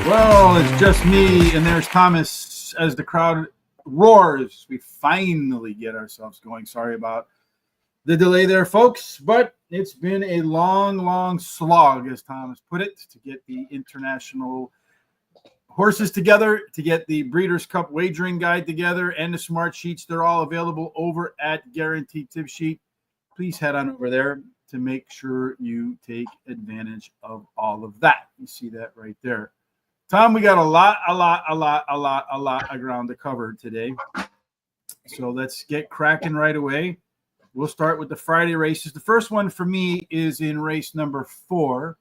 Well, it's just me, and there's Thomas as the crowd roars. We finally get ourselves going. Sorry about the delay there, folks, but it's been a long, long slog, as Thomas put it, to get the international horses together, to get the Breeders' Cup wagering guide together, and the smart sheets. They're all available over at Guaranteed Tip Sheet. Please head on over there to make sure you take advantage of all of that. You see that right there. Tom, we got a lot of ground to cover today. So let's get cracking right away. We'll start with the Friday races. The first one for me is in race number 4,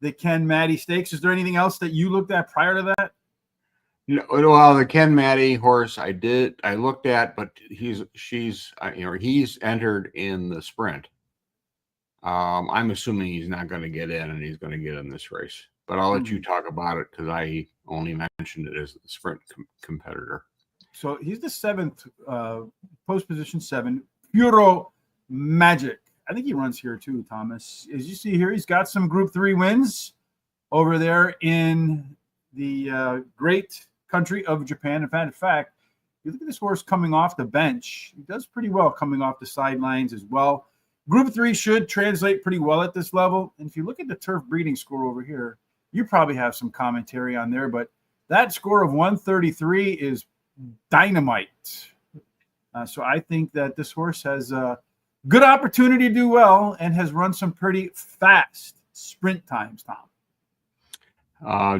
the Ken Matty Stakes. Is there anything else that you looked at prior to that? No, well, the Ken Matty horse I looked at, but he's entered in the sprint. I'm assuming he's not going to get in, and he's going to get in this race. But I'll let you talk about it because I only mentioned it as the sprint competitor. So he's the 7th, post position 7, Puro Magic. I think he runs here too, Thomas. As you see here, he's got some Group 3 wins over there in the great country of Japan. In fact, you look at this horse coming off the bench. He does pretty well coming off the sidelines as well. Group 3 should translate pretty well at this level. And if you look at the turf breeding score over here, you probably have some commentary on there, but that score of 133 is dynamite. So I think that this horse has a good opportunity to do well and has run some pretty fast sprint times, Tom.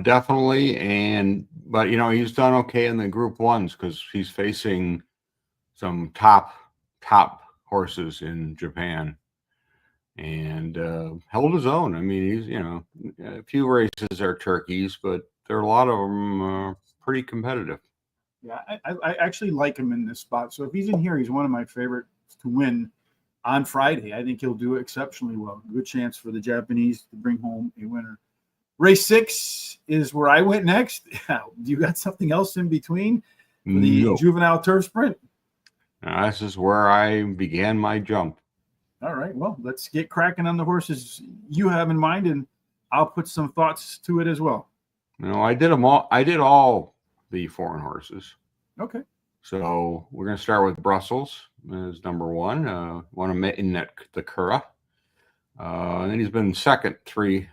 Definitely. But he's done okay in the Group 1s because he's facing some top horses in Japan. And held his own. I mean, he's, a few races are turkeys, but there are a lot of them pretty competitive. Yeah, I actually like him in this spot. So if he's in here, he's one of my favorites to win on Friday. I think he'll do exceptionally well. Good chance for the Japanese to bring home a winner. Race 6 is where I went next. Do you got something else in between for the juvenile turf sprint? This is where I began my jump. All right, well, let's get cracking on the horses you have in mind, and I'll put some thoughts to it as well. I did them all. I did all the foreign horses. Okay. So we're going to start with Brussels as number 1. One in the Cura. And then he's been second three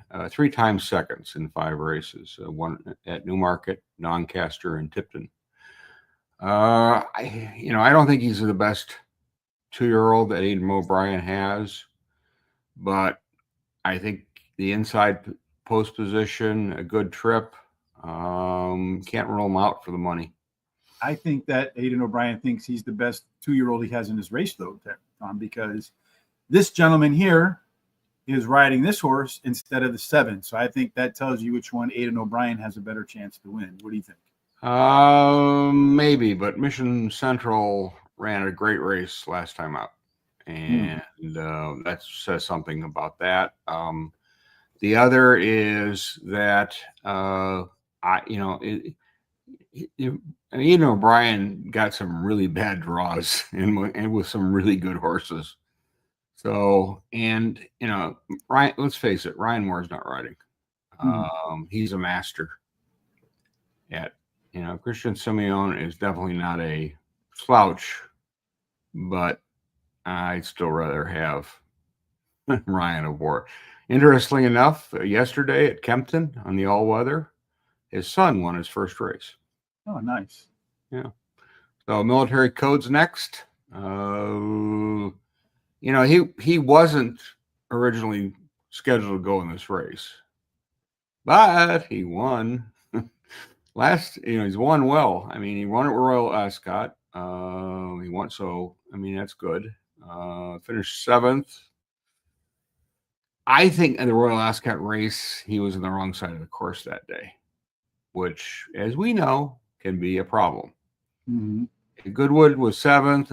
times seconds in 5 races. One at Newmarket, Doncaster, and Tipton. I don't think he's the best 2-year-old that Aidan O'Brien has, but I think the inside post position, a good trip, can't rule him out for the money. I think that Aidan O'Brien thinks he's the best 2-year-old he has in his race, though, Tom, because this gentleman here is riding this horse instead of the 7. So I think that tells you which one Aidan O'Brien has a better chance to win. What do you think? Maybe, but Mission Central ran a great race last time out, and that says something about that. The other is that Ian O'Brien got some really bad draws and with some really good horses. So, Ryan, let's face it, Ryan Moore's not riding. He's a master at. Christian Simeone is definitely not a slouch, but I'd still rather have Ryan aboard. Interestingly enough, yesterday at Kempton on the all-weather, his son won his first race. Oh, nice. Yeah. So Military Code's next. He wasn't originally scheduled to go in this race, but he won. He's won well. I mean, he won at Royal Ascot. He won, so I mean that's good. Finished 7th. I think in the Royal Ascot race, he was on the wrong side of the course that day, which, as we know, can be a problem. Goodwood was 7th.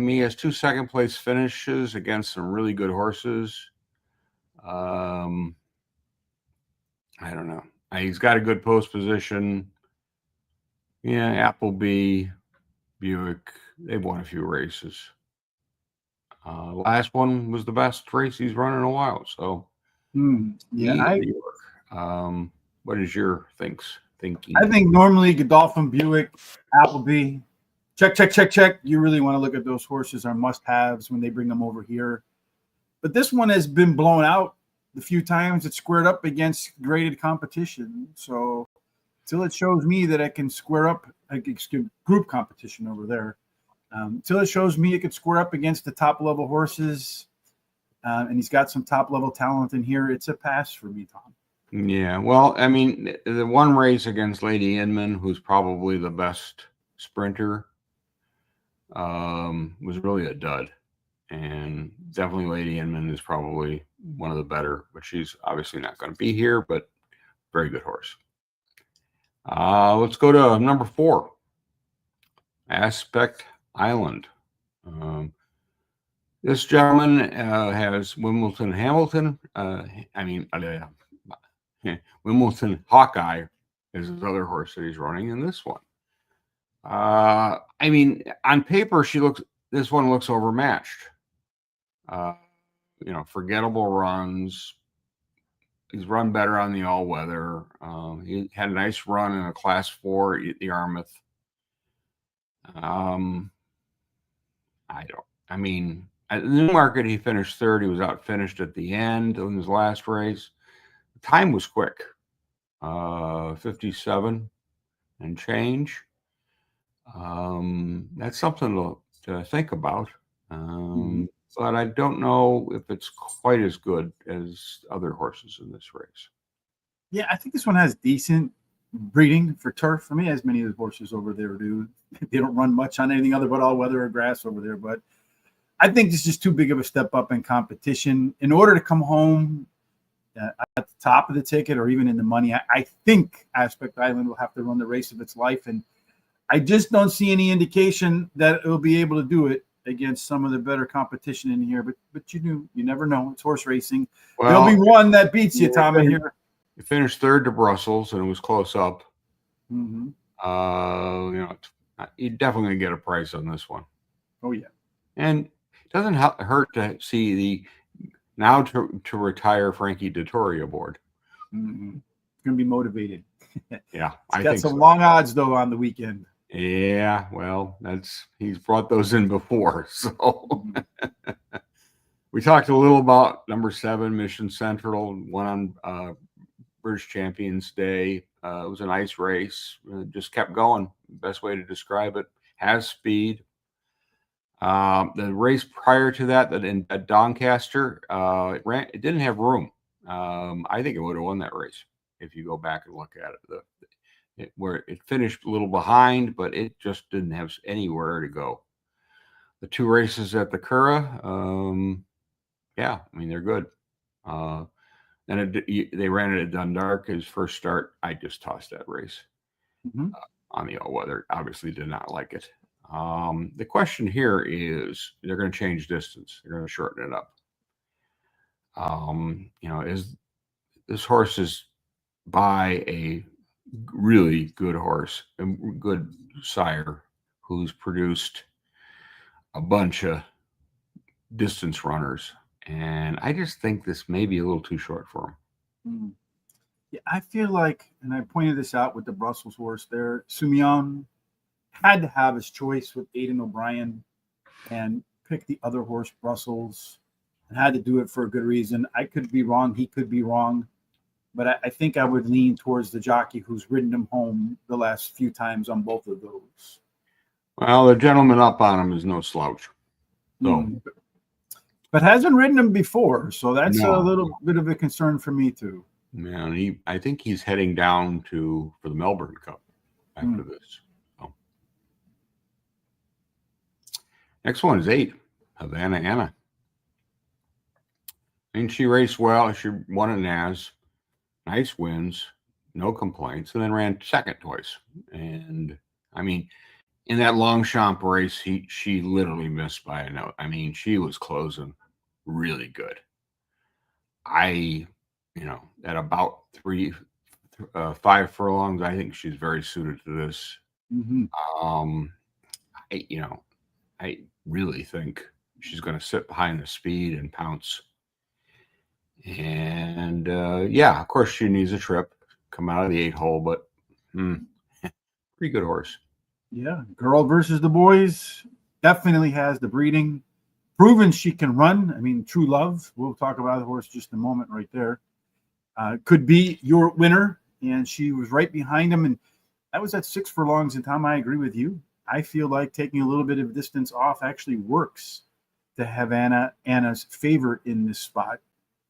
He has 2 second-place finishes against some really good horses. I don't know. He's got a good post position. Yeah, Appleby, Buick, they've won a few races. Last one was the best race he's run in a while. So, What is your thinking? I think normally Godolphin, Buick, Appleby, check. You really want to look at those horses are must-haves when they bring them over here. But this one has been blown out the few times it's squared up against graded competition. So till it shows me that it can square up against group competition over there, till it shows me it can square up against the top level horses, and he's got some top level talent in here, it's a pass for me, Tom. Yeah, well, I mean, the one race against Lady Inman, who's probably the best sprinter, was really a dud. And definitely Lady Inman is probably one of the better, but she's obviously not going to be here, but very good horse. Let's go to number 4, Aspect Island. This gentleman has Wimbledon Hamilton. Wimbledon Hawkeye is his other horse that he's running in this one. I mean, on paper, this one looks overmatched. Forgettable runs. He's run better on the all-weather. He had a nice run in a Class 4 at the Yarmouth. At the Newmarket, he finished third. He was outfinished at the end in his last race. The time was quick, 57 and change. That's something to think about. But I don't know if it's quite as good as other horses in this race. Yeah, I think this one has decent breeding for turf. For me, as many of the horses over there do. They don't run much on anything other but all weather or grass over there. But I think this is just too big of a step up in competition. In order to come home at the top of the ticket or even in the money, I think Aspect Island will have to run the race of its life. And I just don't see any indication that it'll be able to do it against some of the better competition in here. But you never know. It's horse racing. Well, there'll be one that beats you, Tom, in here. He finished third to Brussels, and it was close up. Mm-hmm. You're definitely going to get a price on this one. Oh, yeah. And it doesn't hurt to see the now to retire Frankie Dettori aboard. Mm-hmm. Going to be motivated. Yeah, I got some long odds, though, on the weekend. Yeah, well, he's brought those in before. So we talked a little about number 7, Mission Central, won on British Champions Day. It was a nice race. Just kept going. Best way to describe it. Has speed. The race prior to that at Doncaster, it didn't have room. I think it would have won that race if you go back and look at it. Where it finished a little behind, but it just didn't have anywhere to go. The 2 races at the Curragh, they're good. And they ran it at Dundalk. His first start, I just tossed that race on the all-weather. Obviously did not like it. The question here is, they're going to change distance. They're going to shorten it up. Is this horse is by a really good horse, a good sire who's produced a bunch of distance runners. And I just think this may be a little too short for him. Yeah, I feel like, and I pointed this out with the Brussels horse there, Sumion had to have his choice with Aidan O'Brien and pick the other horse, Brussels, and had to do it for a good reason. I could be wrong. He could be wrong. But I think I would lean towards the jockey who's ridden him home the last few times on both of those. Well, the gentleman up on him is no slouch. So, but hasn't ridden him before, so that's a little bit of a concern for me too. Yeah, I think he's heading down for the Melbourne Cup after this. So. Next one is 8, Havana Anna. I mean, she raced well. She won at Naz. Nice wins, no complaints, and then ran second twice. And I mean, in that Longchamp race, she literally missed by a note. I mean, she was closing really good. At about 5 furlongs, I think she's very suited to this. I really think she's going to sit behind the speed and pounce. And of course, she needs a trip come out of the 8-hole, but pretty good horse. Yeah, girl versus the boys. Definitely has the breeding. Proven she can run. I mean, True Love. We'll talk about the horse just a moment right there. Could be your winner, and she was right behind him. And that was at 6 furlongs. And Tom, I agree with you. I feel like taking a little bit of distance off actually works to have Anna's favor in this spot.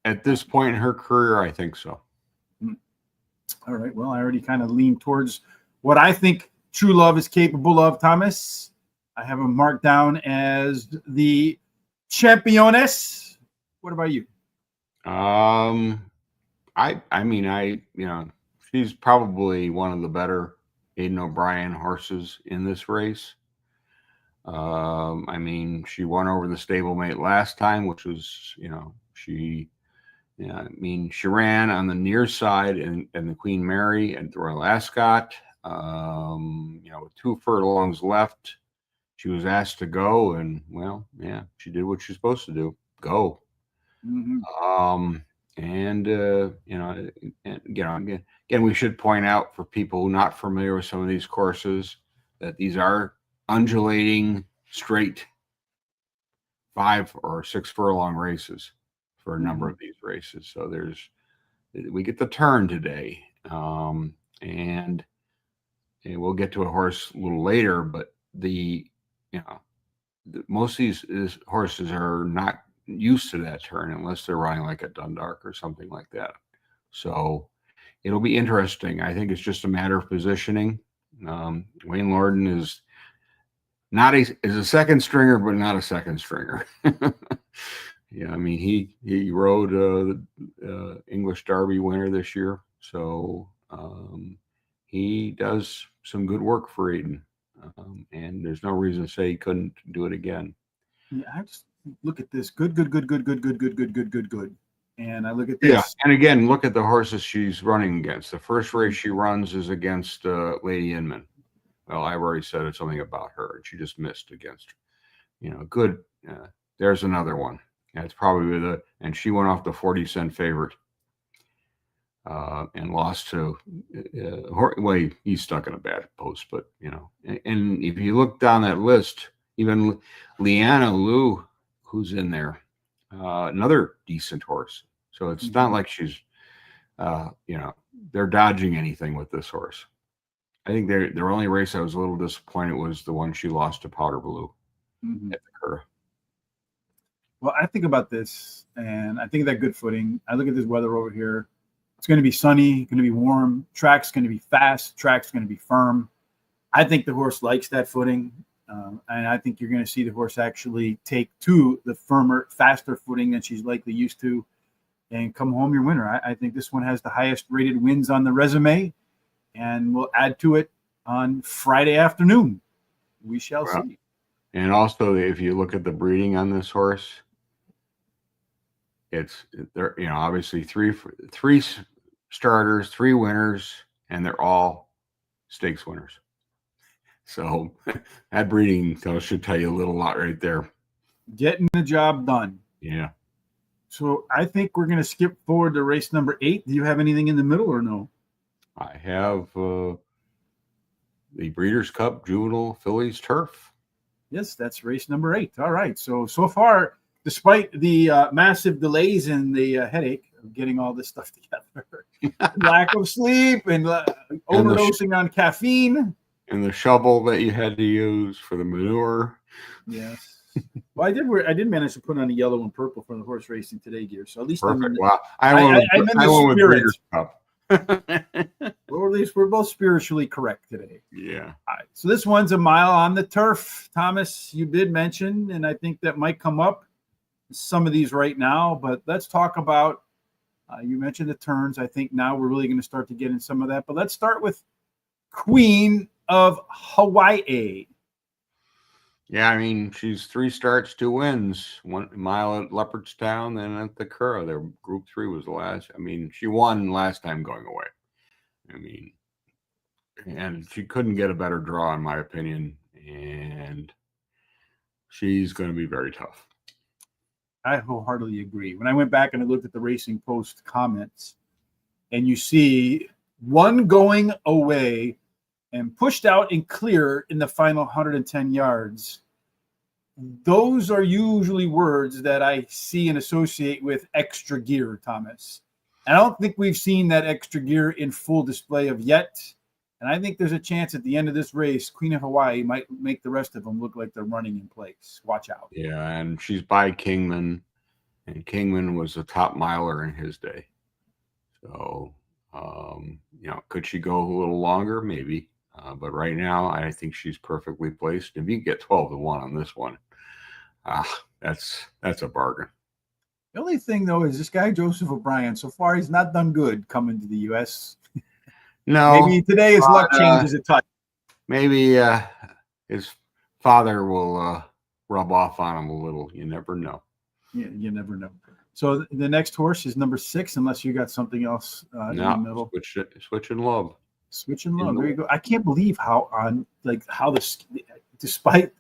At this point in her career, I think so. All right. Well, I already kind of leaned towards what I think True Love is capable of, Thomas. I have him marked down as the championess. What about you? She's probably one of the better Aidan O'Brien horses in this race. She won over the stablemate last time, which was, she ran on the near side and the Queen Mary and the Royal Ascot. With 2 furlongs left, she was asked to go, and she did what she's supposed to do, go. Mm-hmm. Again, we should point out for people who are not familiar with some of these courses that these are undulating, straight 5 or 6 furlong races for a number of these races. So we get the turn today, and we'll get to a horse a little later. But most of these horses are not used to that turn unless they're riding like a Dundalk or something like that. So it'll be interesting. I think it's just a matter of positioning. Wayne Lorden is a second stringer, but not a second stringer. He rode the English Derby winner this year, so he does some good work for Aidan, and there's no reason to say he couldn't do it again. Yeah, I just look at this. Good. And I look at this. Yeah, and again, look at the horses she's running against. The first race she runs is against Lady Inman. Well, I've already said something about her, and she just missed against her. Good. There's another one. That's probably and she went off the 40-cent favorite and lost to. He's stuck in a bad post, but and if you look down that list, even Leanna Liu, who's in there, another decent horse. So it's not like she's, they're dodging anything with this horse. I think their only race I was a little disappointed was the one she lost to Powder Blue at the Curragh. Well, I think about this, and I think of that good footing. I look at this weather over here. It's going to be sunny, going to be warm. Track's going to be fast. Track's going to be firm. I think the horse likes that footing, and I think you're going to see the horse actually take to the firmer, faster footing than she's likely used to, and come home your winner. I think this one has the highest rated wins on the resume, and we'll add to it on Friday afternoon. We shall see. And also, if you look at the breeding on this horse, it's there. Obviously three starters, 3 winners, and they're all stakes winners. So that breeding should tell you a little lot right there. Getting the job done. Yeah. So I think we're going to skip forward to race number 8. Do you have anything in the middle or no? I have the Breeders' Cup Juvenile Fillies Turf. Yes, that's race number 8. All right. So far, despite the massive delays and the headache of getting all this stuff together, lack of sleep and overdosing on caffeine. And the shovel that you had to use for the manure. Yes. Well, I did manage to put on the yellow and purple for the horse racing today gear. So at least perfect. Wow. I went with Breeders' Cup. Well, at least we're both spiritually correct today. Yeah. All right. So this one's a mile on the turf. Thomas, you did mention, and I think that might come up some of these right now, but let's talk about, you mentioned the turns. I think now we're really going to start to get in some of that, but let's start with Queen of Hawaii. Yeah, she's 3 starts, 2 wins. 1 mile at Leopardstown, then at the Curragh. Their Group 3 was the last. She won last time going away. And she couldn't get a better draw, in my opinion. And she's going to be very tough. I wholeheartedly agree. When I went back and I looked at the Racing Post comments, and you see one going away, and pushed out and clear in the final 110 yards. Those are usually words that I see and associate with extra gear, Thomas. I don't think we've seen that extra gear in full display of yet. And I think there's a chance at the end of this race, Queen of Hawaii might make the rest of them look like they're running in place. Watch out. Yeah, and she's by Kingman, and Kingman was a top miler in his day. So, could she go a little longer? Maybe. But right now, I think she's perfectly placed. If you can get 12-1 on this one, that's a bargain. The only thing, though, is this guy, Joseph O'Brien, so far he's not done good coming to the U.S. No. Maybe today his luck changes a touch. Maybe his father will rub off on him a little. You never know. Yeah, you never know. So the next horse is number 6, unless you got something else in the middle. Switch and Love. Switch and Love. There you go. I can't believe how this, despite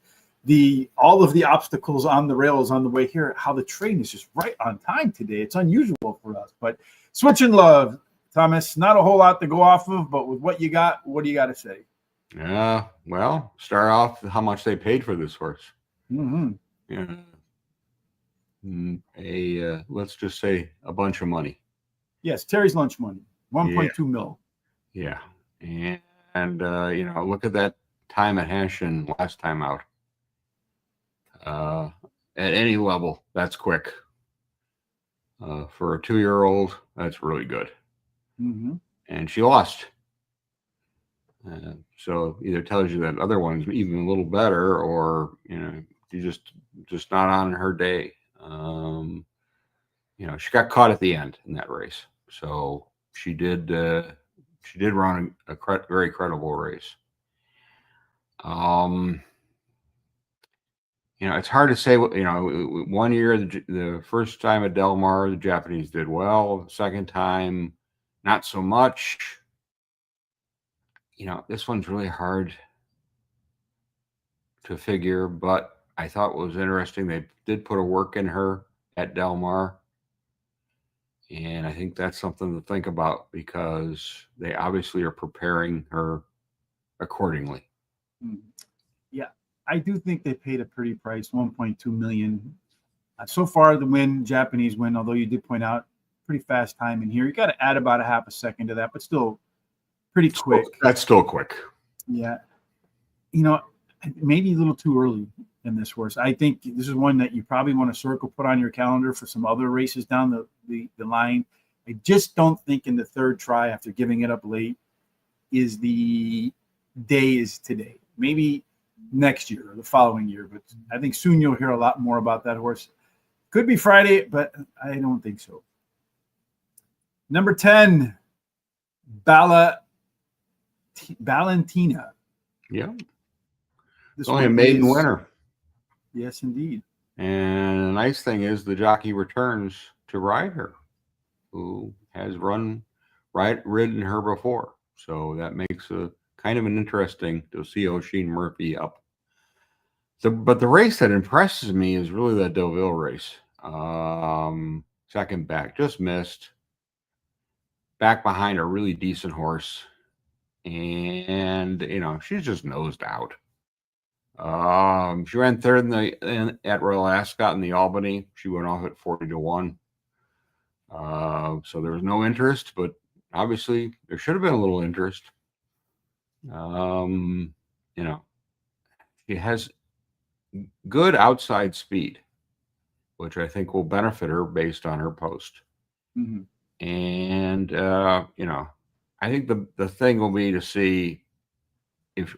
all of the obstacles on the rails on the way here, how the train is just right on time today. It's unusual for us. But Switch and Love, Thomas, not a whole lot to go off of, but with what you got, what do you got to say? Well, start off how much they paid for this horse. Mm-hmm. Yeah. Let's just say a bunch of money. Yes, Terry's lunch money, 1.2 mil. Yeah, and look at that time at Hanshin last time out. At any level, that's quick. For a 2-year-old, that's really good. Mm-hmm. And she lost. So either tells you that other one's even a little better, or you just not on her day. She got caught at the end in that race, so she did run a very credible race. It's hard to say. 1 year, the first time at Del Mar, the Japanese did well. The second time, not so much. This one's really hard to figure, but I thought what was interesting, they did put a work in her at Del Mar. And I think that's something to think about, because they obviously are preparing her accordingly. Yeah, I do think they paid a pretty price, 1.2 million. So far, the Japanese win, although you did point out pretty fast time in here. You got to add about a half a second to that, but still pretty quick. That's still quick. Yeah. Maybe a little too early in this horse. I think this is one that you probably want to put on your calendar for some other races down the line. I just don't think in the third try, after giving it up late, is the day is today. Maybe next year or the following year, but I think soon you'll hear a lot more about that horse. Could be Friday, but I don't think so. Number 10, Valentina. Yeah. This only a maiden winner. Yes, indeed. And the nice thing is the jockey returns to ride her, who has ridden her before. So that makes a kind of an interesting to see O'Sheen Murphy up. But the race that impresses me is really that Deauville race. Second back, just missed. Back behind a really decent horse. And, she's just nosed out. She ran third at Royal Ascot in the Albany. She went off at 40-1. So there was no interest, but obviously there should have been a little interest. She has good outside speed, which I think will benefit her based on her post. Mm-hmm. And I think the thing will be to see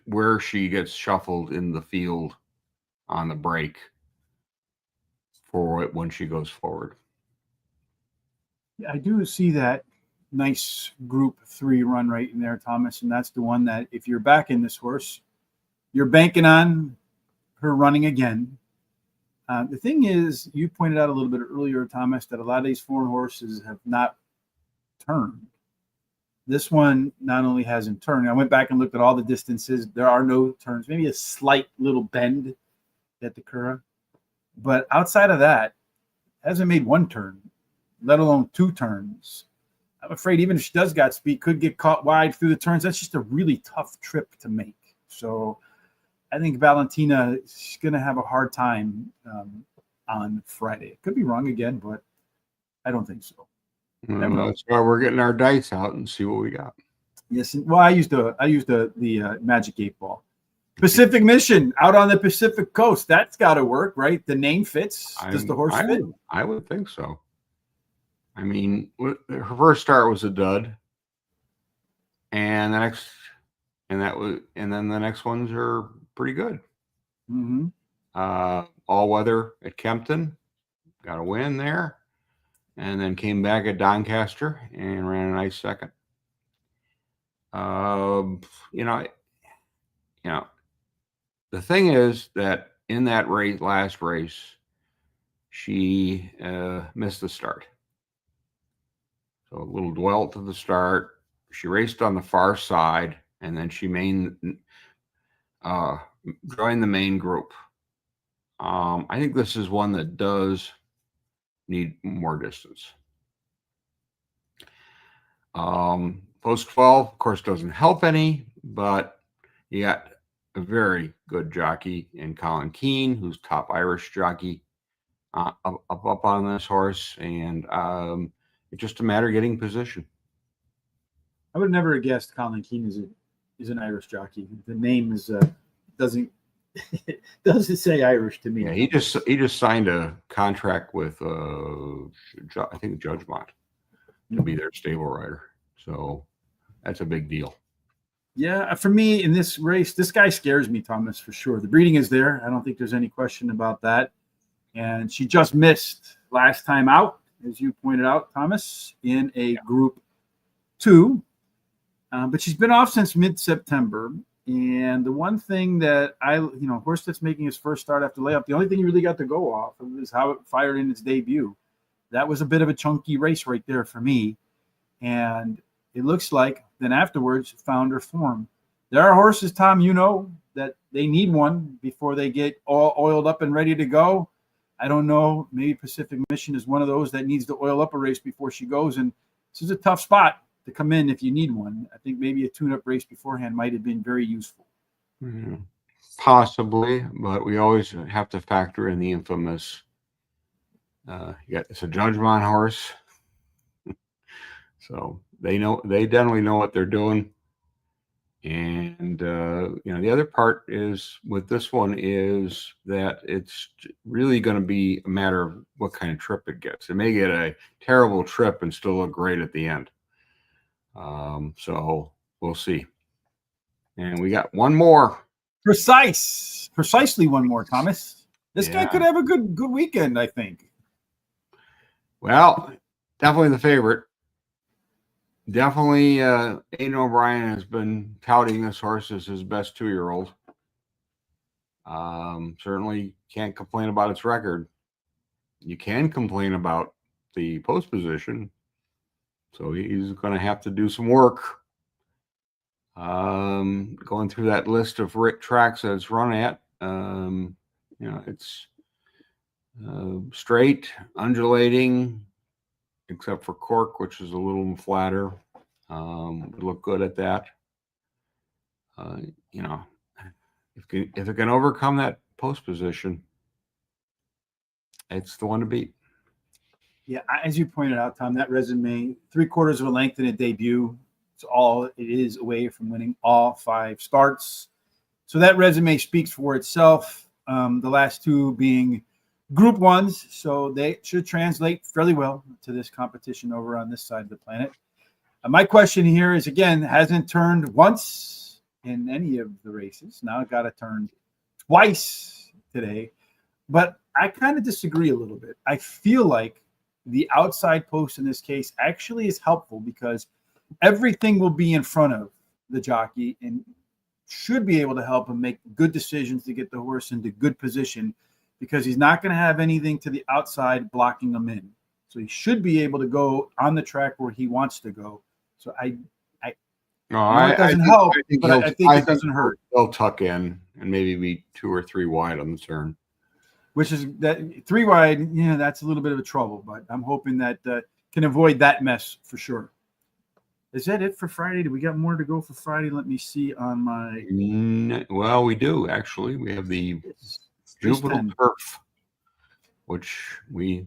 where she gets shuffled in the field on the break for it when she goes forward. Yeah, I do see that nice Group 3 run right in there, Thomas, and that's the one that if you're backing this horse, you're banking on her running again. The thing is, you pointed out a little bit earlier, Thomas, that a lot of these foreign horses have not turned. This one not only hasn't turned. I went back and looked at all the distances. There are no turns, maybe a slight little bend at the Curragh. But outside of that, hasn't made one turn, let alone two turns. I'm afraid even if she does got speed, could get caught wide through the turns. That's just a really tough trip to make. So I think Valentina is going to have a hard time on Friday. Could be wrong again, but I don't think so. That's why we're getting our dice out and see what we got. Yes, well, I used the Magic 8-Ball. Pacific Mission out on the Pacific Coast. That's got to work, right? The name fits. Does the horse fit? I would think so. I mean, her first start was a dud, and then the next ones are pretty good. Mm-hmm. All weather at Kempton, got a win there, and then came back at Doncaster and ran a nice second. The thing is that in that last race, she missed the start. So a little dwell to the start. She raced on the far side, and then she joined the main group. I think this is one that does need more distance. Post 12, of course, doesn't help any, but you got a very good jockey in Colin Keane, who's top Irish jockey, up on this horse, and it's just a matter of getting position. I would never have guessed Colin Keane is an Irish jockey. The name doesn't say Irish to me. Yeah, he just signed a contract with I think Judgmont to be their stable rider. So that's a big deal. Yeah, for me in this race, this guy scares me, Thomas, for sure. The breeding is there. I don't think there's any question about that. And she just missed last time out, as you pointed out, Thomas, in a Group 2. But she's been off since mid-September. And the one thing that horse that's making his first start after layup, the only thing he really got to go off is how it fired in its debut. That was a bit of a chunky race right there for me. And it looks like then afterwards found her form. There are horses, Tom, that they need one before they get all oiled up and ready to go. I don't know. Maybe Pacific Mission is one of those that needs to oil up a race before she goes. And this is a tough spot to come in if you need one. I think maybe a tune-up race beforehand might have been very useful. Mm-hmm. Possibly, but we always have to factor in the infamous. It's a Judgmont horse, so they definitely know what they're doing. And the other part is with this one is that it's really going to be a matter of what kind of trip it gets. It may get a terrible trip and still look great at the end. So we'll see. And we got one more. Precisely one more, Thomas. This guy could have a good weekend, I think. Well, definitely the favorite. Definitely, Aidan O'Brien has been touting this horse as his best 2-year-old. Certainly can't complain about its record. You can complain about the post position. So he's going to have to do some work. Going through that list of tracks that it's run at, it's straight, undulating, except for Cork, which is a little flatter. Would look good at that. If it can overcome that post position, it's the one to beat. Yeah, as you pointed out, Tom, that resume, 3/4 of a length in a debut. It's all it is away from winning all 5 starts. So that resume speaks for itself. The last 2 being Group 1s, so they should translate fairly well to this competition over on this side of the planet. My question here is, again, hasn't turned once in any of the races. Now it got to turn twice today. But I kind of disagree a little bit. I feel like the outside post in this case actually is helpful because everything will be in front of the jockey and should be able to help him make good decisions to get the horse into good position because he's not going to have anything to the outside blocking him in. So he should be able to go on the track where he wants to go. So it doesn't help, but I think it doesn't hurt. They'll tuck in and maybe be 2 or 3 wide on the turn. Which is that 3 wide, that's a little bit of a trouble, but I'm hoping that can avoid that mess for sure. Is that it for Friday? Do we got more to go for Friday? Let me see on my Well, we do actually. We have the race juvenile 10. turf, which we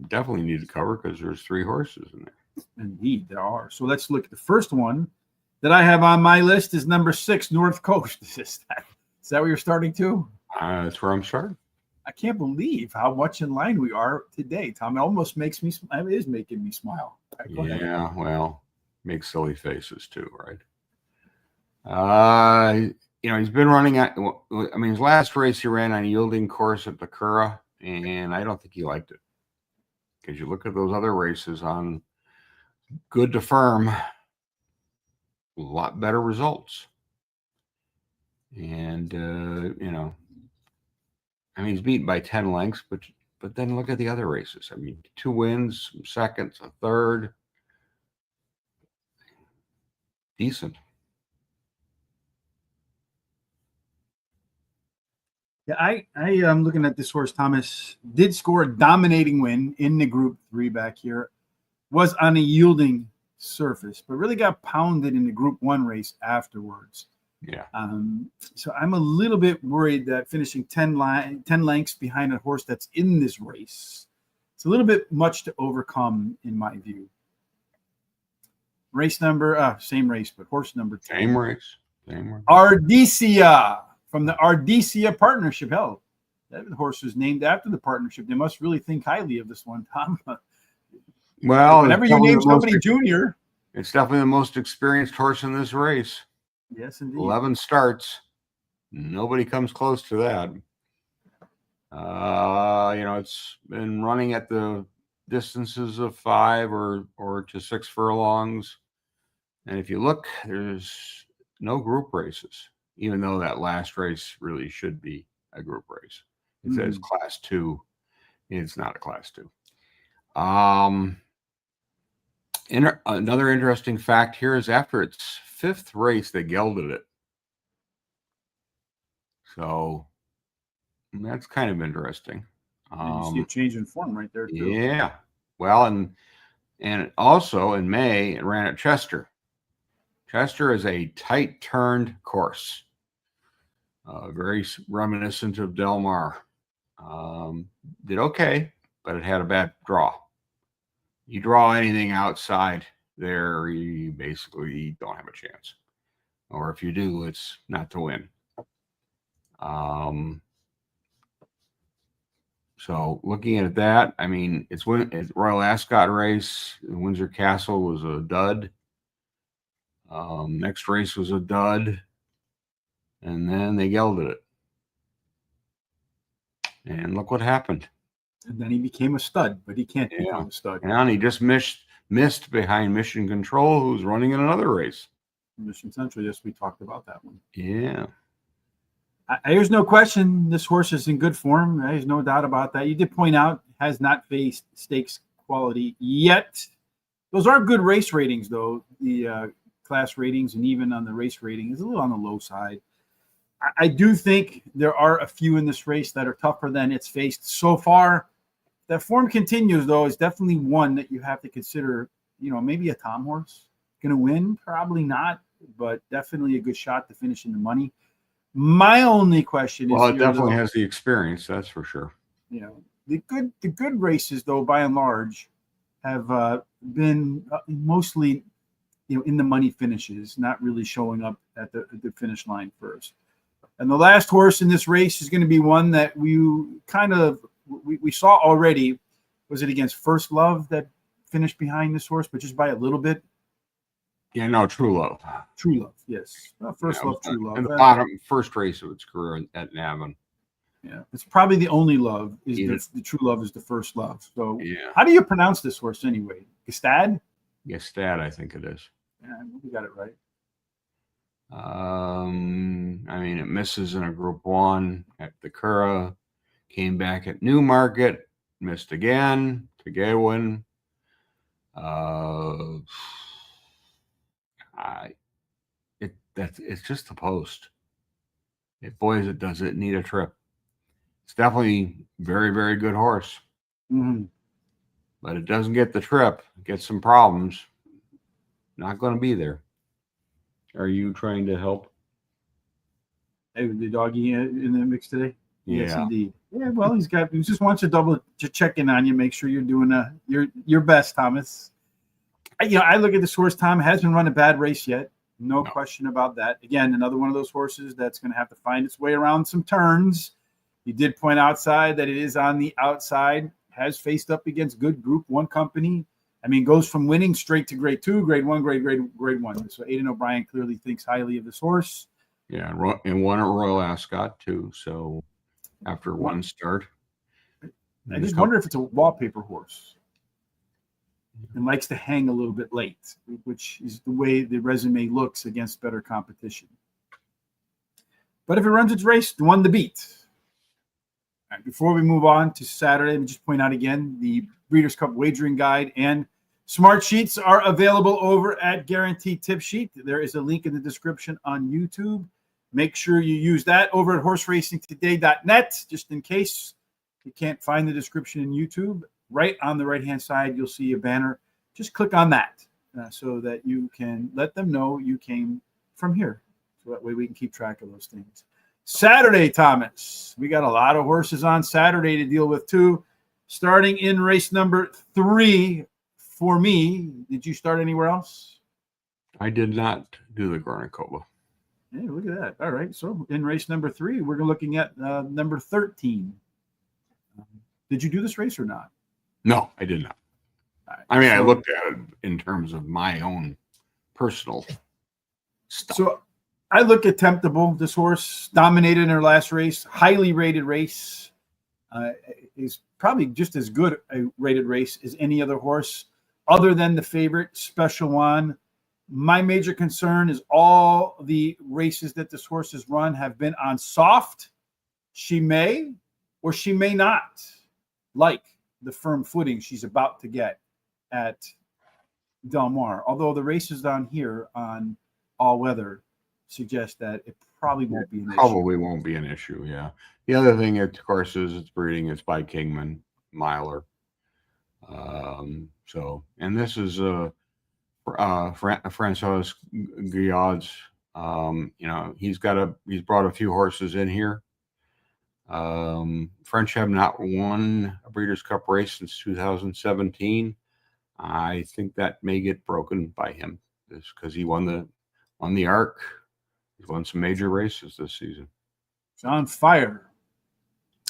definitely need to cover because there's 3 horses in there. Indeed, there are. So let's look at the first one that I have on my list is number 6, North Coast. Is that where you're starting to? That's where I'm starting. I can't believe how much in line we are today, Tom. It almost makes me. It is making me smile. Yeah, well, make silly faces too, right? He's been running at. I mean, his last race he ran on a yielding course at the Cura, and I don't think he liked it because you look at those other races on good to firm, a lot better results. And I mean, he's beaten by 10 lengths, but then look at the other races. I mean, 2 wins, some seconds, a third. Decent. Yeah, I am looking at this horse. Thomas did score a dominating win in the Group 3 back here. Was on a yielding surface, but really got pounded in the Group 1 race afterwards. Yeah. So I'm a little bit worried that finishing 10 lengths behind a horse that's in this race, it's a little bit much to overcome in my view. Race number, same race, but horse number 2. Same race. Ardesia from the Ardesia Partnership. Hell, that horse was named after the partnership. They must really think highly of this one, Tom. Well, whenever you name somebody junior, it's definitely the most experienced horse in this race. Yes, indeed. 11 starts. Nobody comes close to that. It's been running at the distances of 5 or to 6 furlongs. And if you look, there's no group races, even though that last race really should be a group race. It says class 2. It's not a class 2. Another interesting fact here is after its 5th race, they gelded it. So that's kind of interesting. You see a change in form right there, too. Yeah. Well, and also in May, it ran at Chester. Chester is a tight-turned course, very reminiscent of Del Mar. Did okay, but it had a bad draw. You draw anything outside there, you basically don't have a chance. Or if you do, it's not to win. So looking at that, I mean, it's Royal Ascot race. Windsor Castle was a dud. Next race was a dud. And then they gelded it. And look what happened. And then he became a stud, but he can't become a stud. And he just missed behind Mission Control, who's running in another race. Mission Central, yes, we talked about that one. Yeah. There's no question this horse is in good form. There's no doubt about that. You did point out has not faced stakes quality yet. Those are good race ratings, though. The class ratings and even on the race rating is a little on the low side. I do think there are a few in this race that are tougher than it's faced so far. That form continues, though, is definitely one that you have to consider. Maybe a Tom horse going to win, probably not, but definitely a good shot to finish in the money. My only question is, well, it definitely has the experience, that's for sure. The good races, though, by and large, have been mostly, in the money finishes, not really showing up at the finish line first. And the last horse in this race is going to be one that we saw already. Was it against First Love that finished behind this horse, but just by a little bit? Yeah, no, True Love. True Love, yes. First Love, True Love. In the first race of its career at Navan. Yeah, it's probably the only love. The True Love is the first love. So, yeah. How do you pronounce this horse anyway? Gestad? Gestad, I think it is. Yeah, we got it right. I mean, it misses in a Group 1 at the Cura, came back at Newmarket, missed again to Gawain. It's just the post. Does it need a trip? It's definitely very, very good horse. Mm-hmm. But it doesn't get the trip. It gets some problems. not going to be there. Are you trying to help? Hey, the doggy in the mix today? Yes, Yeah. indeed. Yeah, well, he just wants to check in on you, make sure you're doing your best, Thomas. I look at this horse, Tom, hasn't run a bad race yet. No question about that. Again, another one of those horses that's going to have to find its way around some turns. You did point outside that it is on the outside, has faced up against good Group 1 company. I mean, goes from winning straight to grade 2, grade 1, grade 1. So Aidan O'Brien clearly thinks highly of this horse. Yeah, and won at Royal Ascot too. So after one start. I just wonder if it's a wallpaper horse and likes to hang a little bit late, which is the way the resume looks against better competition. But if it runs its race, the one to beat. All right, before we move on to Saturday, let me just point out again, the Breeders' Cup wagering guide and smart sheets are available over at Guaranteed Tip Sheet. There is a link in the description on YouTube. Make sure you use that over at horseracingtoday.net, just in case you can't find the description in YouTube. Right on the right-hand side, you'll see a banner. Just click on that so that you can let them know you came from here. So that way we can keep track of those things. Saturday, Thomas. We got a lot of horses on Saturday to deal with, too. Starting in race number 3 for me. Did you start anywhere else? I did not do the Garnicova. Hey, look at that. All right. So in race number 3, we're looking at number 13. Did you do this race or not? No, I did not. Right, I mean, I looked at it in terms of my own personal stuff. So I look at Temptable. This horse dominated in her last race, highly rated race. Is probably just as good a rated race as any other horse other than the favorite, Special One. My major concern is all the races that this horse has run have been on soft. She may or she may not like the firm footing she's about to get at Del Mar. Although the races down here on all weather suggest that it probably won't be an issue. Probably won't be an issue, yeah. The other thing, of course, is it's breeding. It's by Kingman, Myler. And this is Francois Guyad's. He's brought a few horses in here. French have not won a Breeders' Cup race since 2017. I think that may get broken by him just because he won the Arc. He's won some major races this season. It's on fire.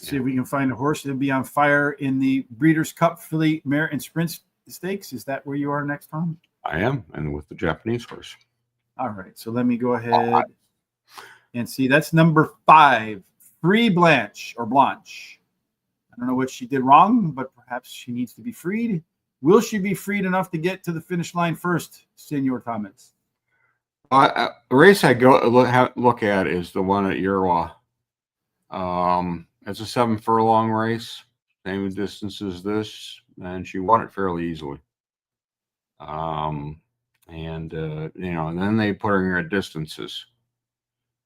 See if we can find a horse that'll be on fire in the Breeders' Cup Filly Mare and Sprint Stakes. Is that where you are next, Tom? I am, and with the Japanese horse. All right, so let me go ahead and see. That's number 5, Free Blanche or Blanche. I don't know what she did wrong, but perhaps she needs to be freed. Will she be freed enough to get to the finish line first, Senor Thomas? The race I look at is the one at Yerwa. It's a 7 furlong race, same distance as this, and she won it fairly easily. And then they put her at distances.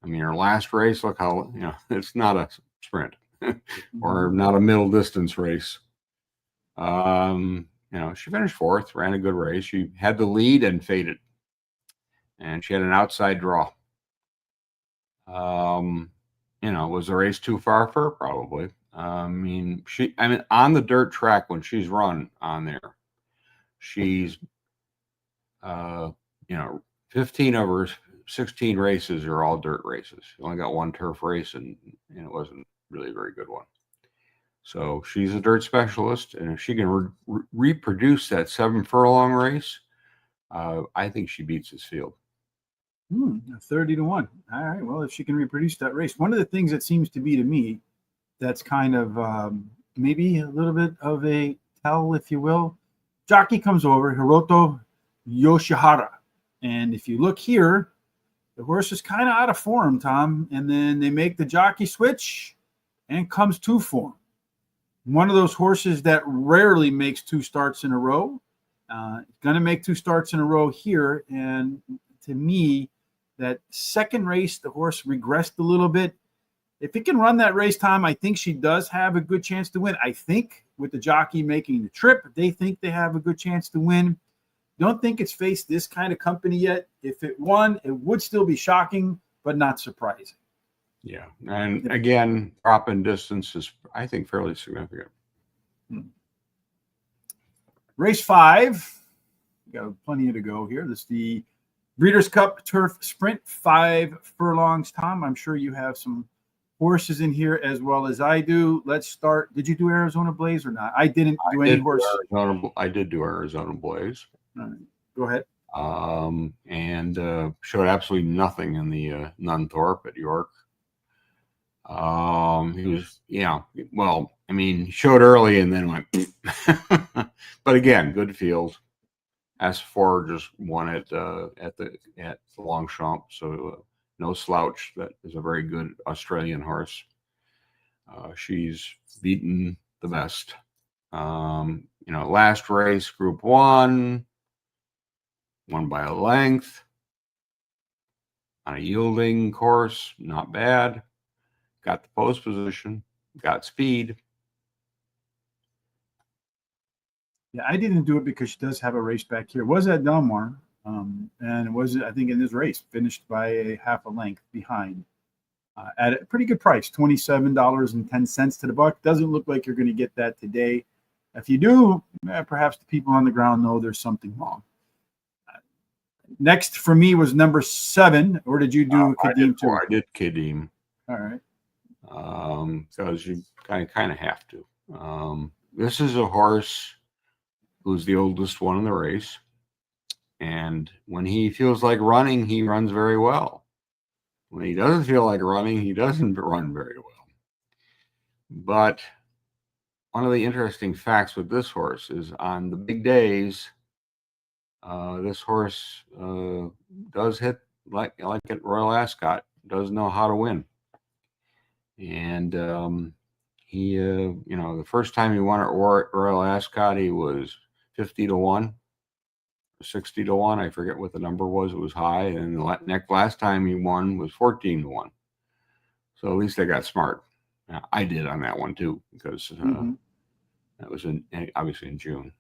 I mean, her last race, look how, it's not a sprint or not a middle distance race. She finished 4th, ran a good race. She had the lead and faded. And she had an outside draw. Was the race too far for her? Probably. On the dirt track when she's run on there, she's 15 of her 16 races are all dirt races. She only got one turf race, and it wasn't really a very good one. So she's a dirt specialist, and if she can reproduce that 7 furlong race, I think she beats this field. 30-1. All right. Well, if she can reproduce that race, one of the things that seems to be to me that's kind of maybe a little bit of a tell, if you will. Jockey comes over, Hiroto Yoshihara. And if you look here, the horse is kind of out of form, Tom. And then they make the jockey switch and comes to form. One of those horses that rarely makes 2 starts in a row. Going to make 2 starts in a row here. And to me, that second race, the horse regressed a little bit. If it can run that race, Tom, I think she does have a good chance to win. I think with the jockey making the trip, they think they have a good chance to win. Don't think it's faced this kind of company yet. If it won, it would still be shocking, but not surprising. Yeah. And again, drop in distance is, I think, fairly significant. Race 5. We got plenty to go here. This is the Breeders' Cup Turf Sprint, 5 furlongs. Tom, I'm sure you have some horses in here as well as I do. Let's start. Did you do Arizona Blaze or not? I didn't do any horse. I did do Arizona Blaze. All right. Go ahead. And showed absolutely nothing in the Nunthorpe at York. He was, well, I mean, showed early and then went, but again, good field. S4 just won it at the Longchamp, so no slouch. That is a very good Australian horse. She's beaten the best. Last race, Group 1, won by a length on a yielding course, not bad. Got the post position, got speed. Yeah, I didn't do it because she does have a race back here. It was at Delmar, and it was, I think, in this race, finished by a half a length behind at a pretty good price, $27.10 to the buck. Doesn't look like you're going to get that today. If you do, perhaps the people on the ground know there's something wrong. Next for me was number 7. Or did you do Kadim too? I did Kadim. All right. Because you kind of have to. This is a horse who's the oldest one in the race. And when he feels like running, he runs very well. When he doesn't feel like running, he doesn't run very well. But one of the interesting facts with this horse is on the big days, this horse does hit like at Royal Ascot, does know how to win. And he, the first time he won at Royal Ascot, he was 50 to 1, 60 to 1. I forget what the number was. It was high. And the last time he won was 14 to 1. So at least they got smart. I did on that one too, because that was obviously in June.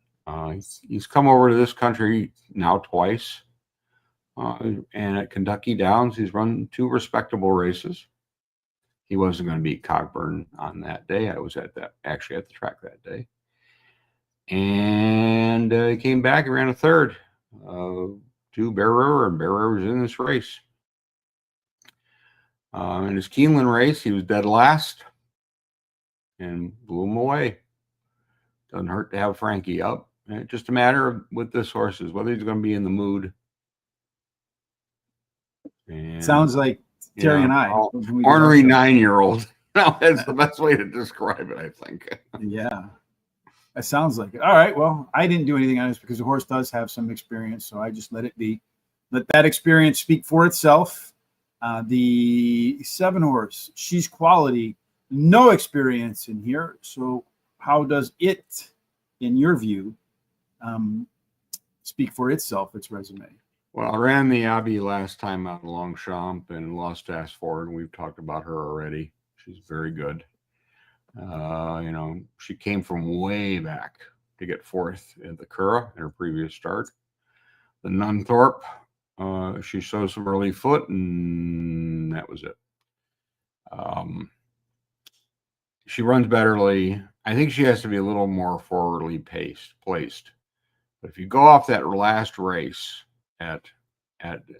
He's come over to this country now twice. And at Kentucky Downs, he's run 2 respectable races. He wasn't going to beat Cockburn on that day. I was actually at the track that day. And he came back and ran a 3rd to Bear River, and Bear River's in this race. In his Keeneland race, he was dead last and blew him away. Doesn't hurt to have Frankie up. And it's just a matter of with this horse is whether he's going to be in the mood. And, sounds like Terry and I. Ornery 9-year-old. No, that's the best way to describe it, I think. Yeah. That sounds like it. All right. Well, I didn't do anything on this because the horse does have some experience, so I just let it be. Let that experience speak for itself. The 7 horse, she's quality, no experience in here. So how does it, in your view, speak for itself, its resume? Well, I ran the Abbey last time out in Longchamp and lost Fast Forward, and we've talked about her already. She's very good. She came from way back to get 4th at the Curragh in her previous start. The Nunthorpe, she showed some early foot, and that was it. She runs betterly. I think she has to be a little more forwardly placed. But if you go off that last race at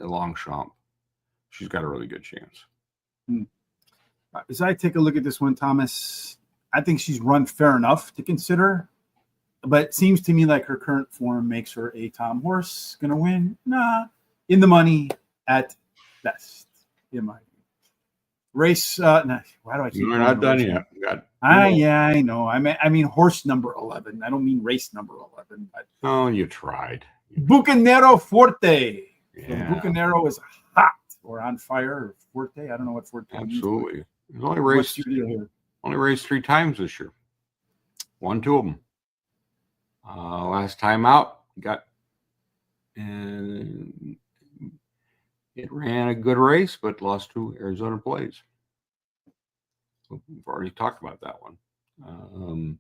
Longchamp, she's got a really good chance. As I take a look at this one, Thomas, I think she's run fair enough to consider, but it seems to me like her current form makes her a Tom horse. Gonna win? Nah, in the money at best, in my view. Race. Why do I keep? You're not done yet. Yeah, I know. I mean horse number 11. I don't mean race number 11. But oh, you tried. Bucanero Forte. Yeah. So Bucanero is hot or on fire or Forte. I don't know what Forte Absolutely. means. He's only raced 3 times this year. Won 2 of them. Last time out, and it ran a good race, but lost to Arizona Blaze. So we've already talked about that one.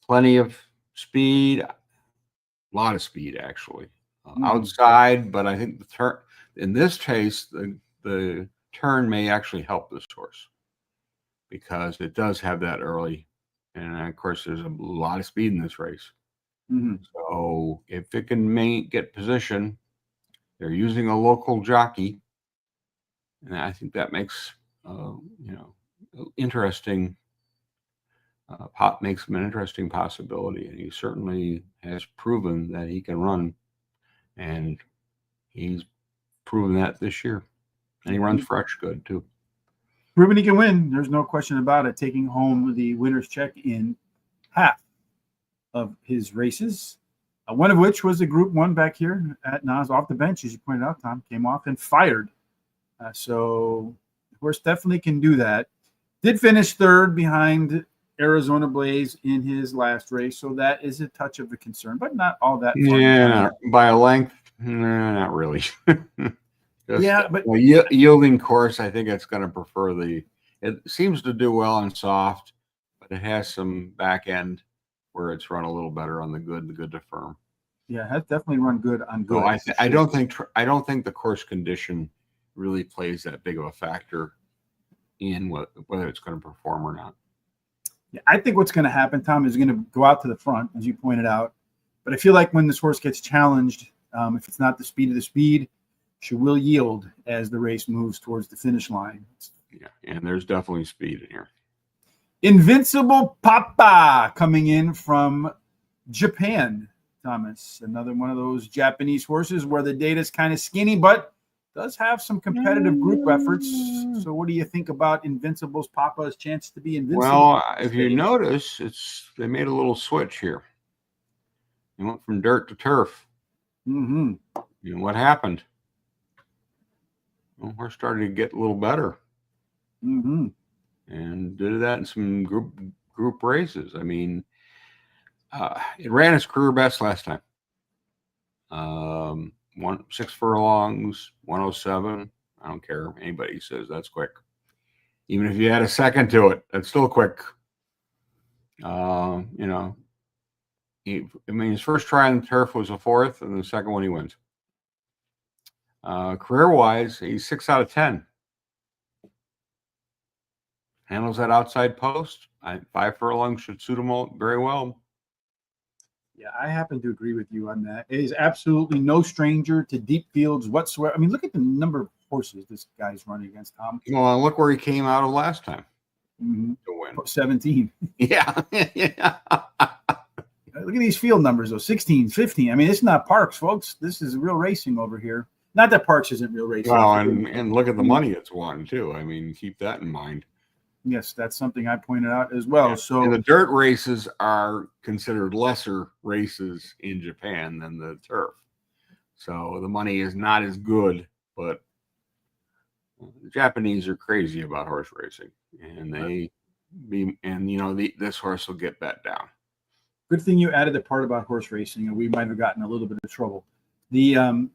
Plenty of speed, a lot of speed actually. outside, but I think the turn in this case, the turn may actually help this horse because it does have that early, and of course, there's a lot of speed in this race. So if it can get position, they're using a local jockey, and I think that makes interesting. Makes him an interesting possibility, and he certainly has proven that he can run, and he's proven that this year, and he runs fresh good too. Proven he can win. There's no question about it. Taking home the winner's check in half of his races, one of which was a Group 1 back here at Nas off the bench, as you pointed out, Tom, came off and fired. So the horse definitely can do that. Did finish third behind Arizona Blaze in his last race, so that is a touch of a concern, but not all that far. Yeah, by a length, not really. But yielding course, I think it's going to prefer it seems to do well on soft, but it has some back end where it's run a little better on the good to firm. Yeah, has definitely run good on good. So I don't think the course condition really plays that big of a factor in whether it's going to perform or not. Yeah, I think what's going to happen, Tom, is going to go out to the front, as you pointed out. But I feel like when this horse gets challenged, if it's not the speed of the speed, she will yield as the race moves towards the finish line. Yeah, and there's definitely speed in here. Invincible Papa coming in from Japan, Thomas. Another one of those Japanese horses where the data is kind of skinny, but does have some competitive group efforts. So what do you think about Invincible's Papa's chance to be invincible? Well, if you notice, they made a little switch here. They went from dirt to turf. And what happened? Well, we're starting to get a little better. And did that in some group races. I mean, it ran its career best last time. 6 furlongs, 107. I don't care. Anybody says that's quick. Even if you add a second to it, that's still quick. His first try on the turf was a 4th, and the second one he wins. Career-wise, he's 6 out of 10. Handles that outside post. 5 furlongs should suit him all very well. Yeah, I happen to agree with you on that. It is absolutely no stranger to deep fields whatsoever. I mean, look at the number of horses this guy's running against, Tom. Well, look where he came out of last time to win. 17. Yeah. Yeah. Look at these field numbers, though. 16, 15. I mean, it's not Parks, folks. This is real racing over here. Not that Parks isn't real racing. Well, and look at the money it's won, too. I mean, keep that in mind. Yes, that's something I pointed out as well. Yeah. So and the dirt races are considered lesser races in Japan than the turf. So the money is not as good, but the Japanese are crazy about horse racing, and this horse will get bet down. Good thing you added the part about horse racing, or we might have gotten a little bit of trouble. You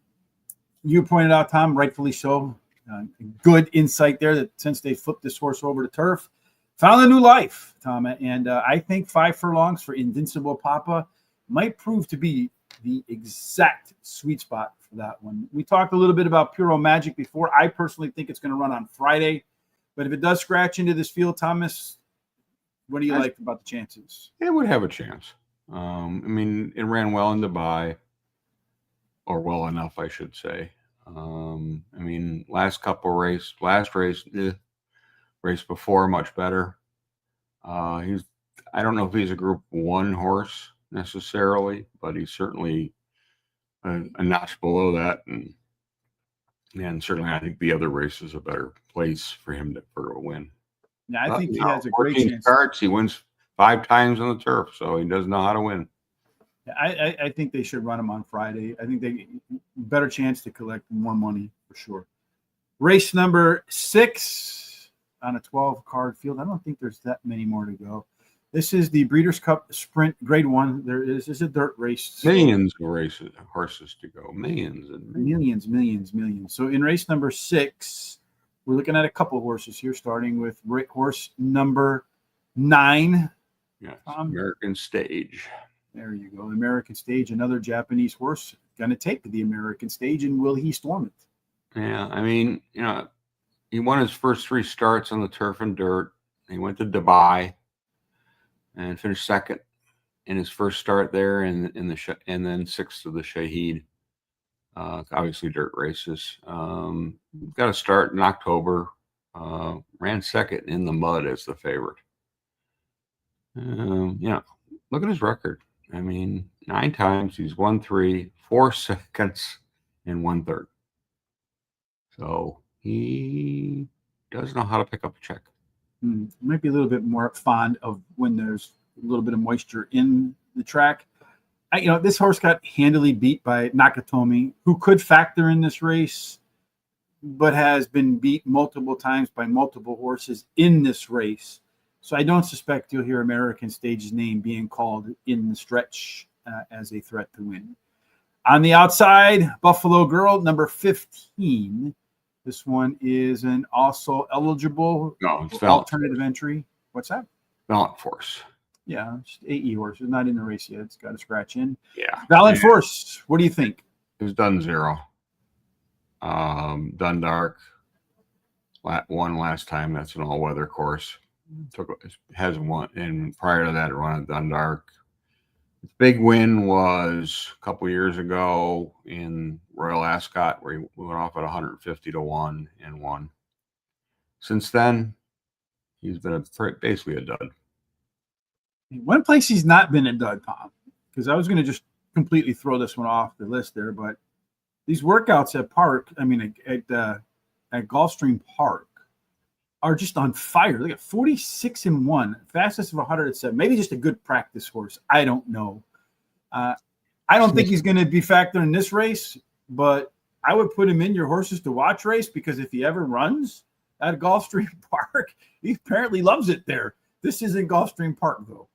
pointed out, Tom, rightfully so. Good insight there that since they flipped this horse over to turf, found a new life, Tom. And I think 5 furlongs for Invincible Papa might prove to be the exact sweet spot for that one. We talked a little bit about Puro Magic before. I personally think it's going to run on Friday. But if it does scratch into this field, Thomas, what do you like about the chances? It would have a chance. I mean, it ran well in Dubai, or well enough, I should say. I mean, last race before, much better. I don't know if he's a Group 1 horse necessarily, but he's certainly a notch below that, and certainly I think the other race is a better place for him for a win. Yeah, I think he has a great chance. Starts, he wins 5 times on the turf, so he does know how to win. I think they should run him on Friday. I think they better chance to collect more money for sure. Race number 6 on a 12-card field. I don't think there's that many more to go. This is the Breeders' Cup Sprint Grade 1. This is a dirt race. Millions of horses to go. Millions and millions. So in race number 6, we're looking at a couple of horses here, starting with horse number 9. Yes, American Stage. There you go. American Stage, another Japanese horse. going to take the American stage, and will he storm it? Yeah, I mean, he won his first 3 starts on the turf and dirt. He went to Dubai and finished second in his first start there, and then 6th to the Shahid. Obviously, dirt races. Got a start in October. Ran second in the mud as the favorite. Look at his record. I mean, 9 times he's won 3, 4 seconds, and 1/3. So he does know how to pick up a check. Might be a little bit more fond of when there's a little bit of moisture in the track. This horse got handily beat by Nakatomi, who could factor in this race, but has been beat multiple times by multiple horses in this race. So I don't suspect you'll hear American Stage's name being called in the stretch as a threat to win. On the outside, Buffalo Girl, number 15. This one is an also eligible alternative entry. What's that? Valiant Force. Yeah, just AE horse. It's not in the race yet. It's got to scratch in. Yeah. Valiant Force, what do you think? It was done 0. Done dark. Won last time. That's an all-weather course. Hasn't won. And prior to that, it run at Dundark. His big win was a couple years ago in Royal Ascot, where he went off at 150 to 1 and won. Since then, he's been basically a dud. One place he's not been a dud, Tom, because I was going to just completely throw this one off the list there, but these workouts at Gulfstream Park are just on fire. Look at 46 and 1, fastest of 107. Maybe just a good practice horse. I don't know. I don't think he's going to be factored in this race, but I would put him in your horses to watch race, because if he ever runs at Gulfstream Park, he apparently loves it there. This isn't Gulfstream Park, though.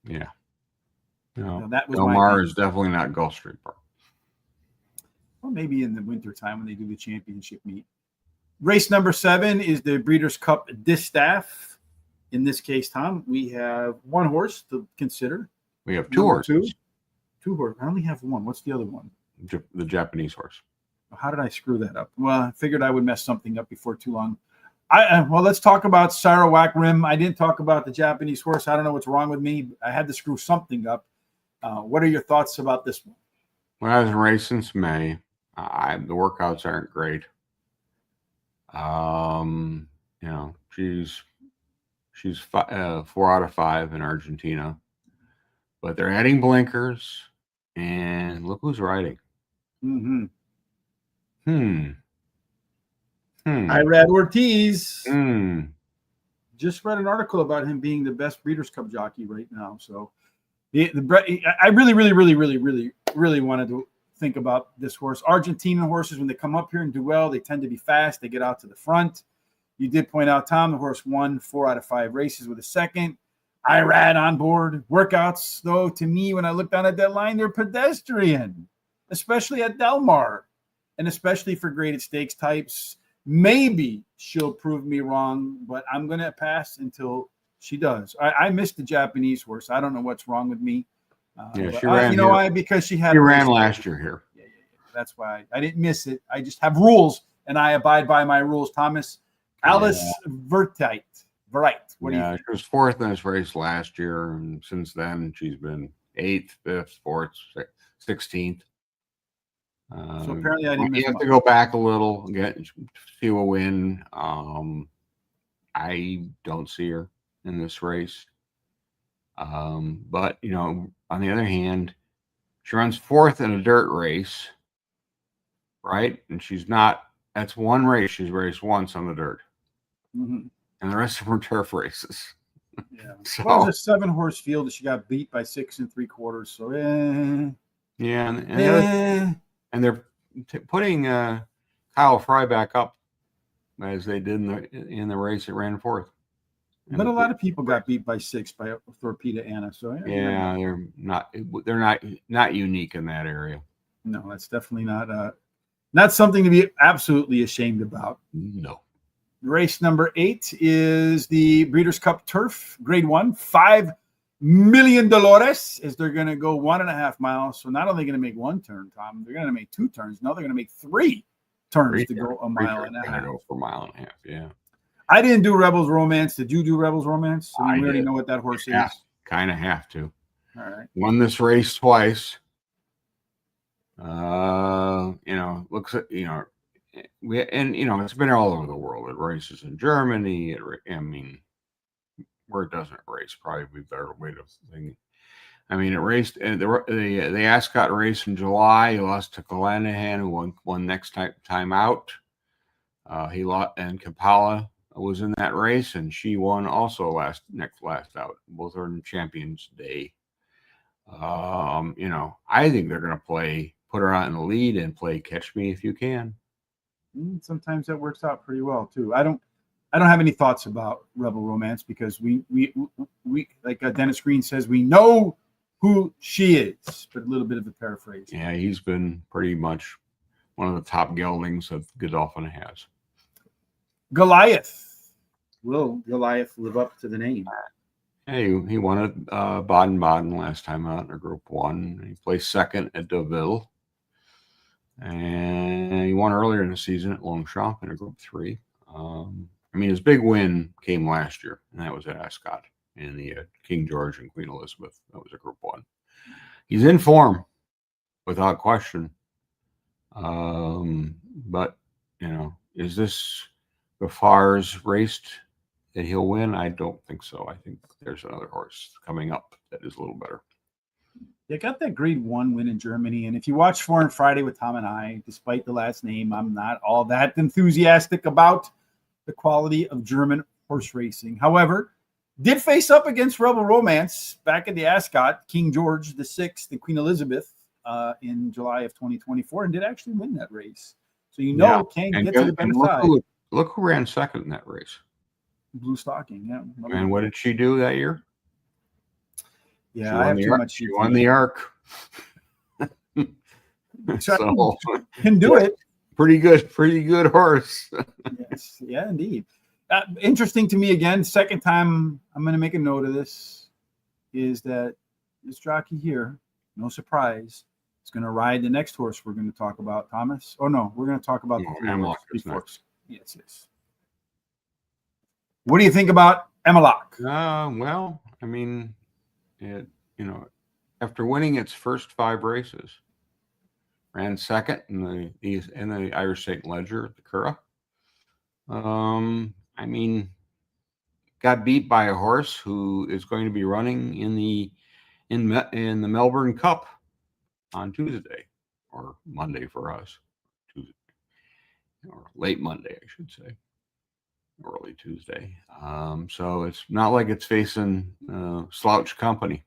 Yeah. No, that was Delmar is definitely not Gulfstream Park. Well, maybe in the wintertime when they do the championship meet. Race number 7 is the Breeders' Cup Distaff. In this case, Tom, we have one horse to consider. We have 2 horses. Two horses. I only have one. What's the other one? The Japanese horse. How did I screw that up? Well, I figured I would mess something up before too long. Well, let's talk about Sarawak Rim. I didn't talk about the Japanese horse. I don't know what's wrong with me. I had to screw something up. What are your thoughts about this one? Well, I hasn't raced since May. The workouts aren't great. She's 4 out of 5 in Argentina, but they're adding blinkers, and look who's riding. Irad Ortiz. Just read an article about him being the best Breeders' Cup jockey right now. So I really wanted to think about this horse. Argentinian horses, when they come up here and do well, they tend to be fast. They get out to the front. You did point out, Tom, the horse won 4 out of 5 races with a second. Irad on board. Workouts, though, to me, when I look down at that line, they're pedestrian, especially at Del Mar, and especially for graded stakes types. Maybe she'll prove me wrong, but I'm going to pass until she does. I missed the Japanese horse. I don't know what's wrong with me. She ran. You know why? Because she ran last year here. Yeah. That's why I didn't miss it. I just have rules, and I abide by my rules. Thomas, Alice Verite. What do you think? She was 4th in this race last year, and since then she's been 8th, 5th, 4th, 16th. So apparently I didn't miss. You have to go back a little, see a win. I don't see her in this race. But on the other hand, she runs 4th in a dirt race, right? And that's one race she's raced once on the dirt. And the rest of them are turf races. Yeah. Well, it was a 7-horse field and she got beat by 6 3/4. So and they're putting Kyle Fry back up as they did in the race that ran 4th. But a lot of people got beat by 6 by Torpedo Anna. So they're not unique in that area. No, that's definitely not something to be absolutely ashamed about. No. Race number 8 is the Breeders' Cup Turf, Grade 1, 5 million dollars is they're going to go 1.5 miles. So not only going to make one turn, Tom, they're going to make 2 turns. Now they're going to make 3 turns to go a mile and a half. Go for a mile and a half, yeah. I didn't do Rebels Romance. Did you do Rebels Romance? I mean, we already did. know what that horse is. Kind of have to. All right. Won this race twice. Looks at, it's been all over the world. It races in Germany. Where it doesn't race, probably be a better way to think. I mean, it raced the Ascot race in July. He lost to Calanahan, who won next time out. He lost, and Kapala was in that race, and she won also last out. Both are in Champions Day. I think they're going to put her out in the lead and play Catch Me If You Can. Sometimes that works out pretty well too. I don't have any thoughts about Rebel Romance because we like Dennis Green says, we know who she is, but a little bit of a paraphrase. Yeah, he's been pretty much one of the top geldings that Godolphin has. Goliath. Will Goliath live up to the name? Hey, he won at Baden-Baden last time out in a Group 1. He placed second at Deauville. And he won earlier in the season at Longchamp in a Group 3. His big win came last year, and that was at Ascot in the King George and Queen Elizabeth. That was a Group 1. He's in form, without question. But, is this Gaffar's raced that he'll win? I don't think so. I think there's another horse coming up that is a little better. They got that Grade 1 win in Germany. And if you watch Foreign Friday with Tom and I, despite the last name, I'm not all that enthusiastic about the quality of German horse racing. However, did face up against Rebel Romance back at the Ascot, King George VI and Queen Elizabeth in July of 2024, and did actually win that race. So can't get to the better side. Look who ran second in that race. Blue Stocking, yeah. And what did she do that year? Yeah, I have too much. She won the Arc. So can do it. Pretty good horse. Yes, yeah, indeed. Interesting to me again. Second time I'm going to make a note of this is that this jockey here, no surprise, is going to ride the next horse we're going to talk about. Thomas? Oh no, we're going to talk about the Emlock before. Yes. What do you think about Emlock? Well, after winning its first 5 races, ran second in the Irish St. Leger at the Curragh. Got beat by a horse who is going to be running in the Melbourne Cup on Tuesday, or Monday for us, Tuesday, or late Monday, I should say. Early Tuesday. So it's not like it's facing slouch company.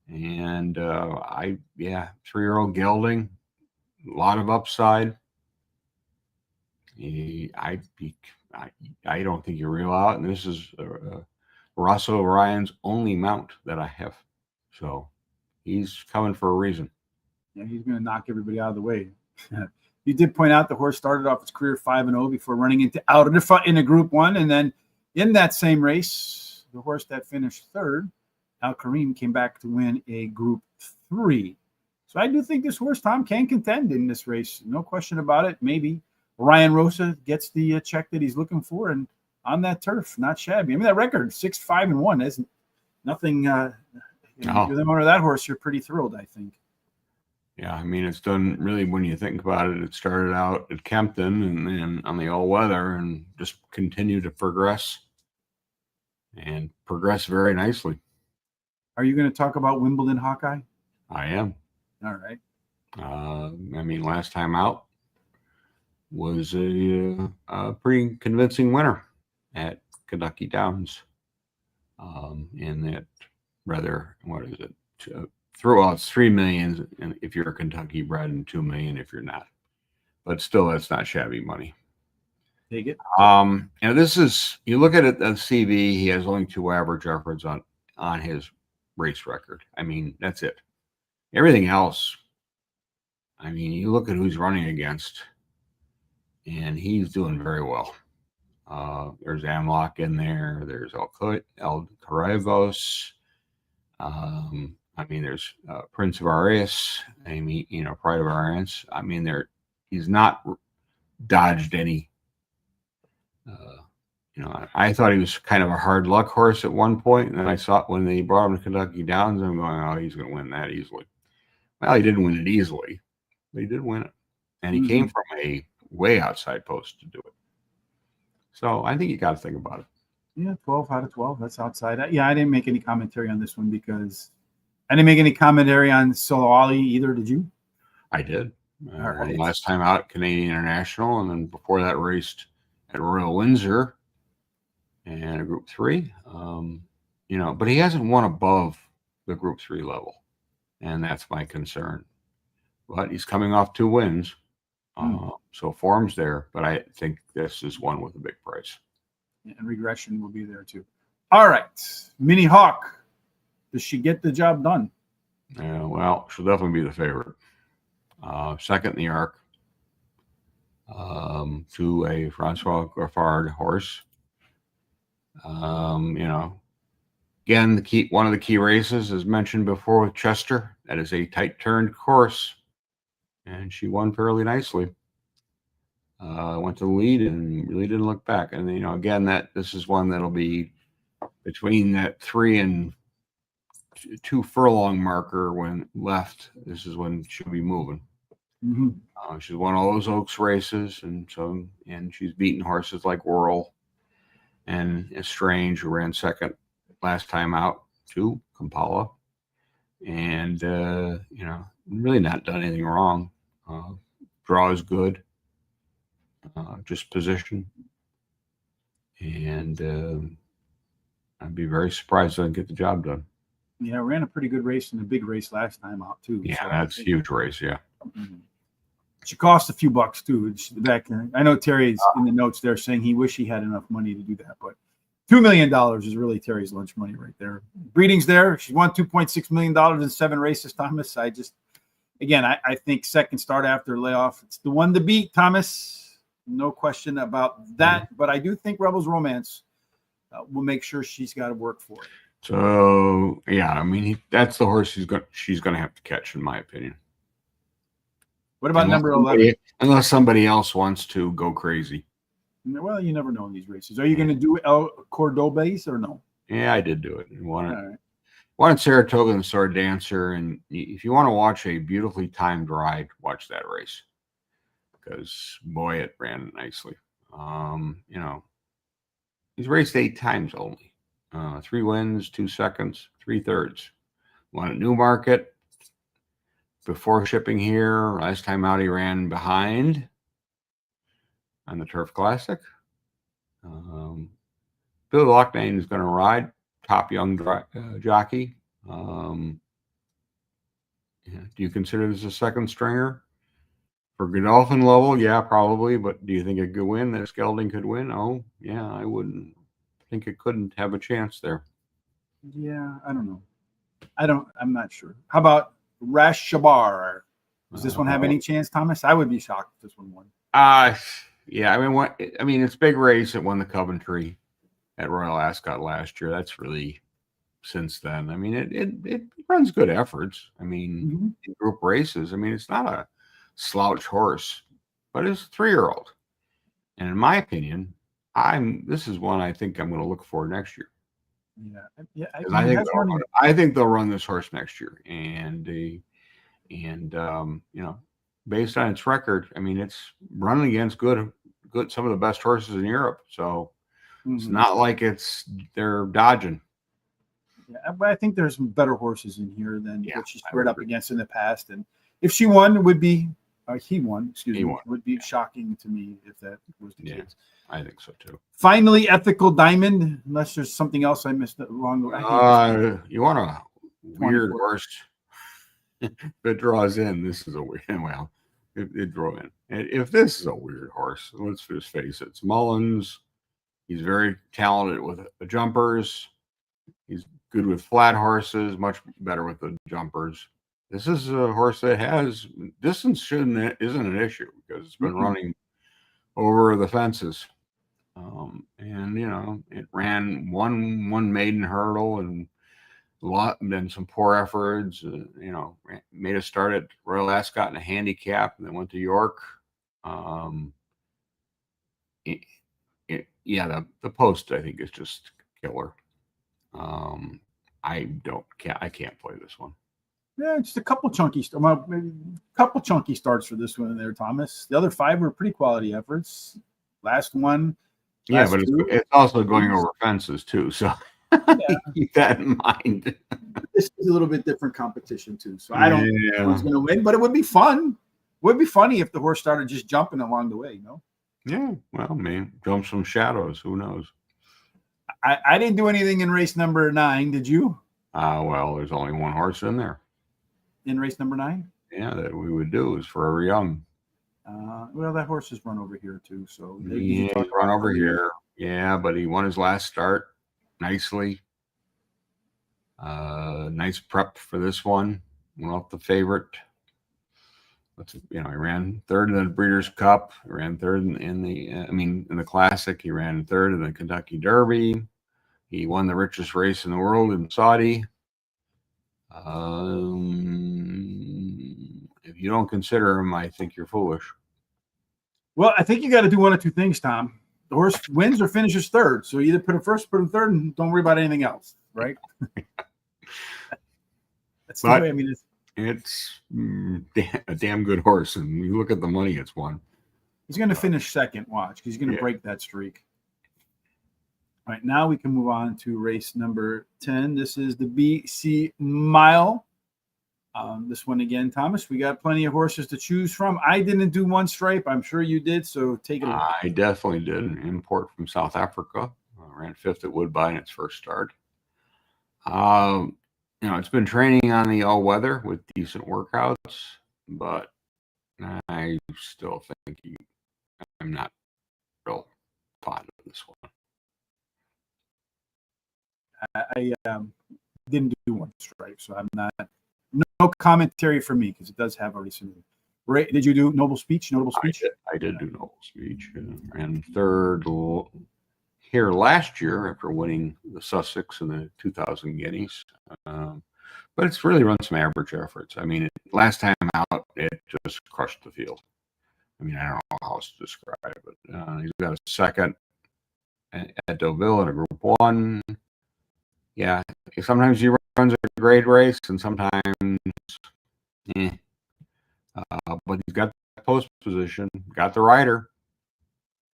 And 3-year-old gelding, a lot of upside. I don't think you rule out, and this is Russell Ryan's only mount that I have. So he's coming for a reason. Yeah, he's going to knock everybody out of the way. You did point out the horse started off its career 5-0 before running out of the front in a Group 1. And then in that same race, the horse that finished third, Al Karim, came back to win a Group 3. So I do think this horse, Tom, can contend in this race. No question about it. Maybe Ryan Rosa gets the check that he's looking for. And on that turf, not shabby. That record, 6-5-1, isn't nothing. If you're the owner of that horse, you're pretty thrilled, I think. Yeah, it's done really, when you think about it, it started out at Kempton and then on the all-weather and just continued to progress very nicely. Are you going to talk about Wimbledon Hawkeye? I am. All right. Last time out was a pretty convincing winner at Kentucky Downs. In that rather, what is it? It's $3 million if you're a Kentucky bred and $2 million if you're not. But still, that's not shabby money. Take it. This is, you look at it, the CV, he has only 2 average efforts on his race record. That's it. Everything else, you look at who's running against, and he's doing very well. There's Amlock in there. There's El Carrevos. I mean, there's Prince of Arias. I mean, Pride of Arians. I mean, he's not dodged any. I thought he was kind of a hard luck horse at one point, and then I saw when they brought him to Kentucky Downs, I'm going, oh, he's going to win that easily. Well, he didn't win it easily, but he did win it, and he came from a way outside post to do it. So I think you got to think about it. Yeah, 12 out of 12. That's outside. Yeah, I didn't make any commentary on this one because I didn't make any commentary on Solo Ali either. Did you? I did. Right. Last time out, Canadian International, and then before that, raced at Royal Windsor and a Group 3. But he hasn't won above the Group 3 level, and that's my concern. But he's coming off 2 wins, so form's there. But I think this is one with a big price. And regression will be there too. All right, Mini Hawk. Does she get the job done? Well, she'll definitely be the favorite. Second in the arc to a Francois Graffard horse. Again, one of the key races, as mentioned before with Chester, that is a tight turned course, and she won fairly nicely. Went to the lead and really didn't look back. And again, this is one that'll be between that 3 and 2 furlong marker when left. This is when she'll be moving. She's won all those Oaks races, and she's beaten horses like Whirl and Strange, who ran second last time out, to Kampala, and really not done anything wrong. Draw is good, just position, and I'd be very surprised if I get the job done. Yeah, ran a pretty good race in a big race last time out too. Yeah, so that's a huge race. Yeah. She cost a few bucks too. Back I know Terry's in the notes there saying he wish he had enough money to do that, but $2 million is really Terry's lunch money right there. Breeding's there. She won $2.6 million in 7 races, Thomas. I think second start after layoff, it's the one to beat, Thomas. No question about that. But I do think Rebels Romance will make sure she's got to work for it. So yeah, I mean that's the horse she's going to have to catch, in my opinion. What about number 11? Unless somebody else wants to go crazy. Well, you never know in these races. Are you going to do El Cordobés or no? Yeah, I did do it. Wanted Saratoga and the Sword Dancer, and if you want to watch a beautifully timed ride, watch that race, because boy, it ran nicely. He's raced 8 times only, 3 wins, 2 seconds, 3 thirds. Won at Newmarket before shipping here. Last time out, he ran behind on the Turf Classic. Billy Loughnane is going to ride, top young jockey. Do you consider this a second stringer for Godolphin level? Yeah, probably. But do you think it could win? That Gelding could win? Oh, yeah, I wouldn't think it couldn't have a chance there. Yeah, I don't know. I'm not sure. How about Rash Shabar? Does this one have any chance, Thomas? I would be shocked if this one won. Yeah, I mean, it's big race. It won the Coventry at Royal Ascot last year. That's really since then. I mean, it runs good efforts. I mean, in group races. I mean, it's not a slouch horse, but it's a 3-year-old. And in my opinion, this is one I think I'm going to look for next year. Yeah. I think they'll run this horse next year, and based on its record, I mean, it's running against good some of the best horses in Europe. So it's not like they're dodging. Yeah, but I think there's better horses in here than what she's squared up against in the past. And if she won, it would be he won. Excuse me. It would be shocking to me if that was the case. I think so too. Finally, Ethical Diamond. Unless there's something else I missed along the way. You want a weird horse that draws in? This is a weird. Well, it drew in. And if this is a weird horse, let's just face it. It's Mullins. He's very talented with the jumpers. He's good with flat horses. Much better with the jumpers. This is a horse that has distance isn't an issue because it's been running over the fences. And it ran one maiden hurdle and been some poor efforts. Made a start at Royal Ascot in a handicap, and then went to York. The post I think is just killer. I can't play this one. Yeah, just a couple chunky starts for this one in there, Thomas. The other 5 were pretty quality efforts. Last one. Yeah, but it's also going over fences too, so keep that in mind. This is a little bit different competition too, so I don't know who's going to win, but it would be fun. It would be funny if the horse started just jumping along the way, you know? Yeah, well, man, jump some shadows. Who knows? I didn't do anything in race number 9. Did you? Well, there's only one horse in there. In race number 9? Yeah, that we would do is Forever Young. Well, that horse has run over here too, so he's run over here. Yeah, but he won his last start nicely. Nice prep for this one. Went off the favorite. He ran third in the Breeders' Cup. He ran third in the Classic. He ran third in the Kentucky Derby. He won the richest race in the world in Saudi. If you don't consider him, I think you're foolish. Well, I think you got to do one of two things, Tom. The horse wins or finishes third. So either put him first, put him third, and don't worry about anything else, right? That's the way. I mean, it's a damn good horse, and you look at the money it's won. He's going to finish second. Watch, he's going to break that streak. All right, now we can move on to race number 10. This is the BC Mile. This one again, Thomas. We got plenty of horses to choose from. I didn't do one stripe. I'm sure you did, so take it away. I definitely did. An import from South Africa. Ran 5th at Woodbine in its first start. It's been training on the all-weather with decent workouts, but I still think I'm not real fond of this one. I didn't do one stripe, so I'm not. No commentary for me because it does have already some. Right? Did you do Noble Speech? Notable Speech? I did do Noble Speech. Ran third here last year after winning the Sussex and the 2000 Guineas. But it's really run some average efforts. I mean, last time out, it just crushed the field. I mean, I don't know how else to describe it. He's got a second at Deauville in a Group 1. Yeah, sometimes he runs a great race, and sometimes, but he's got the post position, got the rider.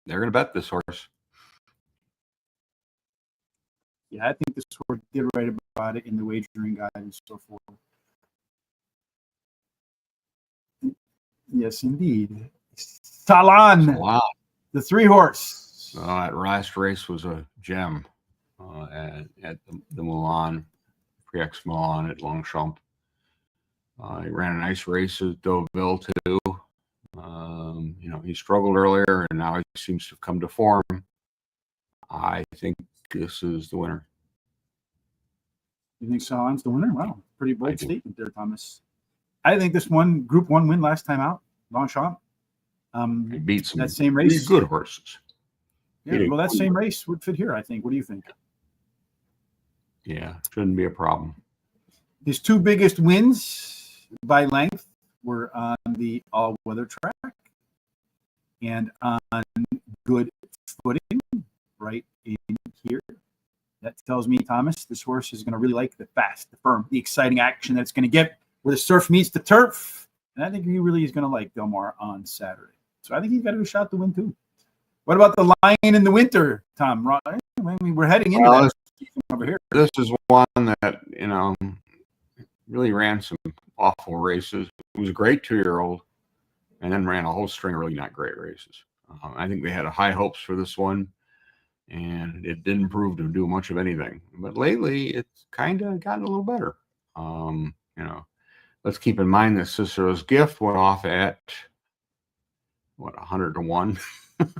They're going to bet this horse. Yeah, I think this horse did write about it in the wagering guide and so forth. Yes, indeed. Salon. The 3-horse. That last race was a gem. At the Milan, Prix Milan at Longchamp. He ran a nice race at Deauville too. He struggled earlier and now he seems to have come to form. I think this is the winner. You think Salon's the winner? Wow, pretty bold statement there, Thomas. I think this one Group 1 win last time out, Longchamp. He beat some that same race. Good horses. Yeah, well, that same race would fit here, I think. What do you think? Yeah, shouldn't be a problem. His 2 biggest wins by length were on the all-weather track and on good footing right in here. That tells me, Thomas, this horse is going to really like the fast, the firm, the exciting action that it's going to get where the surf meets the turf. And I think he really is going to like Del Mar on Saturday. So I think he's got a good shot to win, too. What about the Lion in the Winter, Tom? We're heading into that over here. This is one that, really ran some awful races. It was a great 2-year-old and then ran a whole string of really not great races. I think they had high hopes for this one, and it didn't prove to do much of anything. But lately, it's kind of gotten a little better. Let's keep in mind that Cicero's Gift went off at, 100 to 1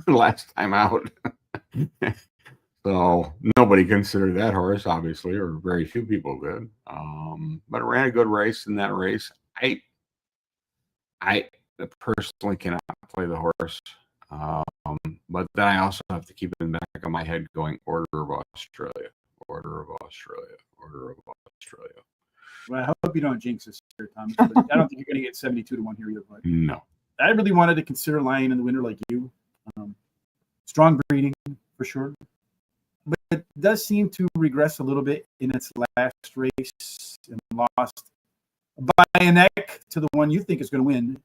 last time out. So nobody considered that horse, obviously, or very few people did. But it ran a good race in that race. I personally cannot play the horse. But then I also have to keep in the back of my head going Order of Australia. Order of Australia. Order of Australia. Well, I hope you don't jinx this here, Thomas. I don't think you're going to get 72 to 1 here yet. But No. I really wanted to consider Lion in the winter like you. Strong breeding for sure. But it does seem to regress a little bit in its last race and lost by a neck to the one you think is going to win.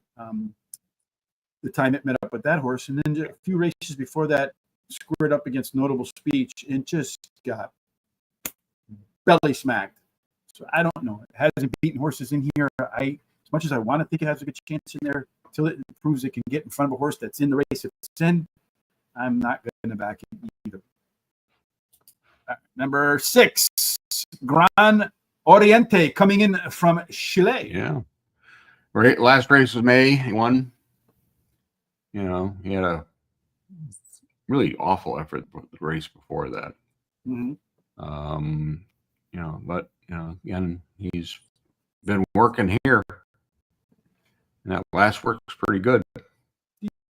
The time it met up with that horse. And then a few races before that, squared up against Notable Speech and just got belly smacked. So I don't know. It hasn't beaten horses in here. As much as I want to think it has a good chance in there, until it proves it can get in front of a horse that's in the race it's in, I'm not going to back it either. Number 6, Gran Oriente, coming in from Chile. Yeah. Right. Last race was May. He won. You know, he had a really awful effort the race before that. Mm-hmm. You know, but you know, again, he's been working here, and that last work's pretty good.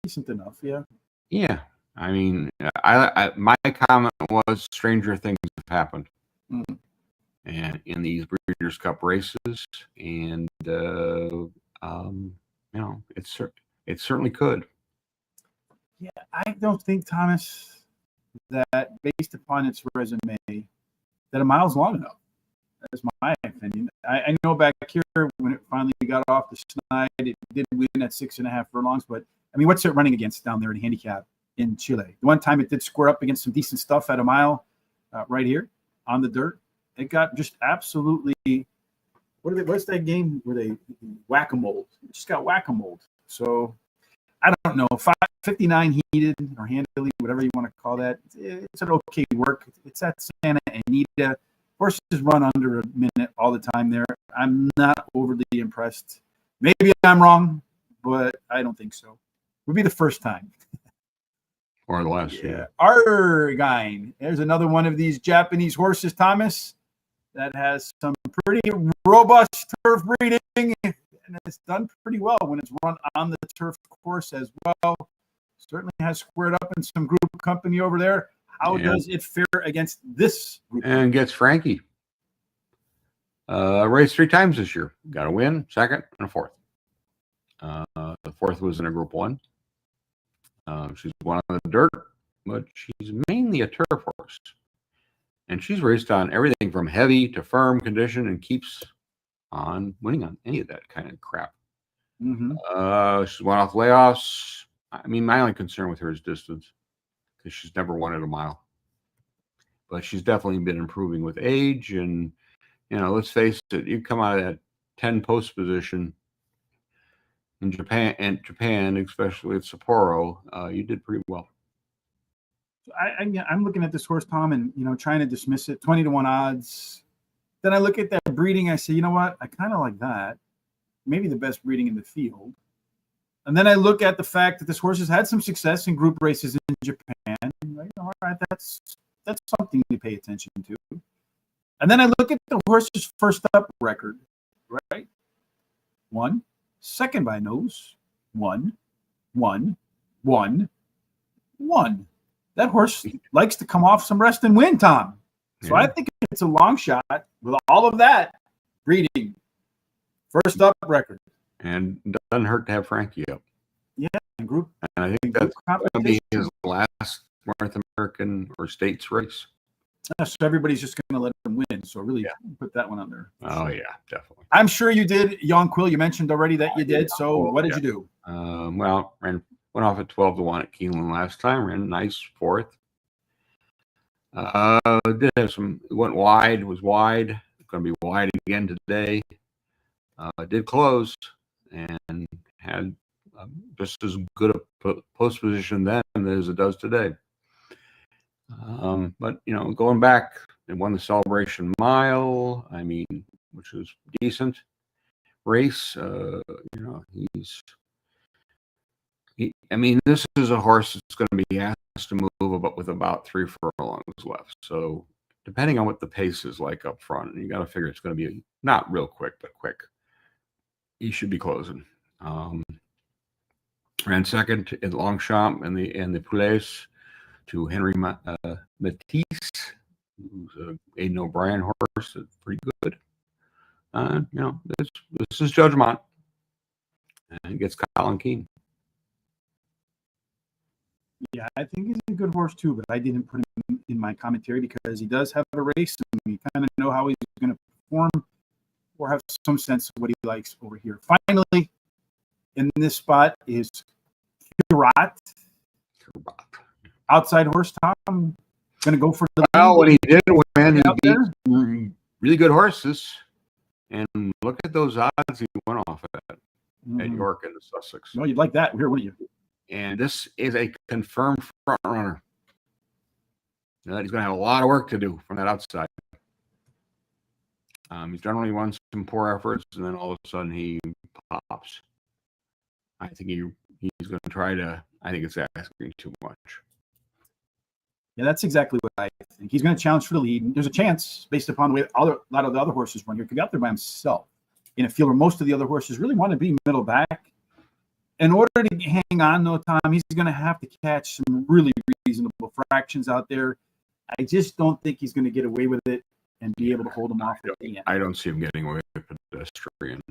Decent enough, yeah. Yeah, I mean, my comment was stranger things have happened, and in these Breeders' Cup races, and you know, it certainly could. Yeah, I don't think, Thomas, that based upon its resume, that a mile's long enough. That's my opinion. I know back here when it finally got off the snide, it did win at 6.5 furlongs. But I mean, what's it running against down there in handicap in Chile? The one time it did square up against some decent stuff at a mile, right here on the dirt, it got just absolutely. What's that game where they whack-a-mole? It just got whack-a-mole. So I don't know. 59 heated or handily, whatever you want to call that. It's an okay work. It's at Santa Anita. Horses run under a minute all the time there. I'm not overly impressed. Maybe I'm wrong, but I don't think so. Would be the first time. Or the last. Yeah. Argine. There's another one of these Japanese horses, Thomas, that has some pretty robust turf breeding. And it's done pretty well when it's run on the turf course as well. Certainly has squared up in some group company over there. How does it fare against this group? And gets Frankie. Raced 3 times this year. Got a win, second, and a fourth. The fourth was in a Group 1. She's won on the dirt, but she's mainly a turf horse. And she's raced on everything from heavy to firm condition and keeps on winning on any of that kind of crap. She's won off layoffs. I mean, my only concern with her is distance, because she's never won at a mile. But she's definitely been improving with age. And, you know, let's face it, you come out of that 10 post position in Japan, especially at Sapporo, you did pretty well. I'm looking at this horse, Tom, and, you know, trying to dismiss it. 20 to 1 odds. Then I look at that breeding. I say, you know what? I kind of like that. Maybe the best breeding in the field. And then I look at the fact that this horse has had some success in group races in Japan. Like, all right, that's something to pay attention to. And then I look at the horse's first up record, right? 1, second by nose, 1, 1, 1, 1. That horse likes to come off some rest and win, Tom. So I think it's a long shot with all of that breeding. First up record. And it doesn't hurt to have Frankie up. Yeah, in group. And I think that's going to be his last North American or States race. So everybody's just going to let him win. So really put that one on there. Oh, yeah, definitely. I'm sure you did, Yonquil. You mentioned already that you did. So what did you do? Well, went off at 12 to 1 at Keeneland last time. Ran a nice fourth. Did have some, went wide, was wide. Going to be wide again today. Did close and had just as good a post position then as it does today. But, you know, going back, it won the Celebration Mile, I mean, which was decent race. You know, I mean, this is a horse that's going to be asked to move with about 3 furlongs left. So depending on what the pace is like up front, you got to figure it's going to be not real quick, but quick. He should be closing. Ran second at Longchamp and the Poules to Henry Matisse. who's a Aidan O'Brien horse that's pretty good. This is Judgment. And gets Colin Keane. Yeah, I think he's a good horse too, but I didn't put him in my commentary because he does have a race and we kind of know how he's going to perform or have some sense of what he likes over here. Finally, in this spot is Curat. Outside horse, Tom. Going to go for the lead. When he did win, he beat really good horses. And look at those odds he went off at York and the Sussex. Well, you'd like that here, wouldn't you? And this is a confirmed front runner. He's going to have a lot of work to do from that outside. He's generally won some poor efforts, and then all of a sudden he pops. I think he's going to try to. I think it's asking too much. Yeah, that's exactly what I think. He's going to challenge for the lead. There's a chance, based upon the way a lot of the other horses run here, could be out there by himself in a field where most of the other horses really want to be middle back. In order to hang on, no time, he's going to have to catch some really reasonable fractions out there. I just don't think he's going to get away with it and be able to hold them off at the end. I don't see him getting away with pedestrian.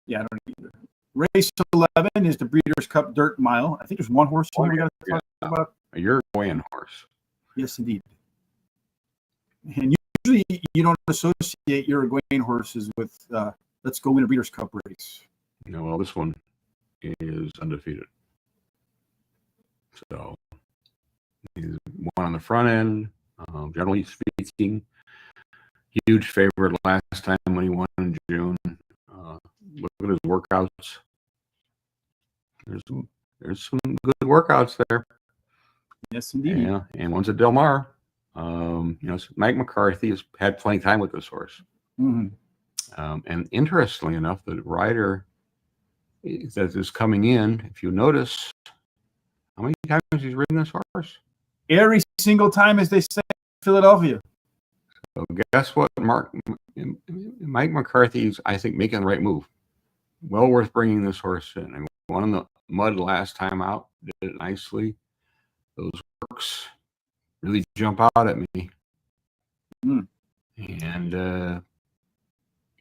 Yeah, I don't either. Race 11 is the Breeders' Cup Dirt Mile. I think there's one horse we got to talk about. A Uruguayan horse. Yes, indeed. And usually you don't associate Uruguayan horses with let's go win a Breeders' Cup race. No, well, this one is undefeated. So he's one on the front end. Generally speaking, huge favorite last time when he won in June. Look at his workouts. There's some good workouts there. Yes, indeed. Yeah, and one's at Del Mar. Mike McCarthy has had plenty of time with this horse. Mm-hmm. And interestingly enough, the rider that is coming in, if you notice, how many times he's ridden this horse? Every single time, as they say in Philadelphia. So guess what? Mike McCarthy's, I think, making the right move. Well worth bringing this horse in. I won in the mud last time out, did it nicely. Those works really jump out at me. And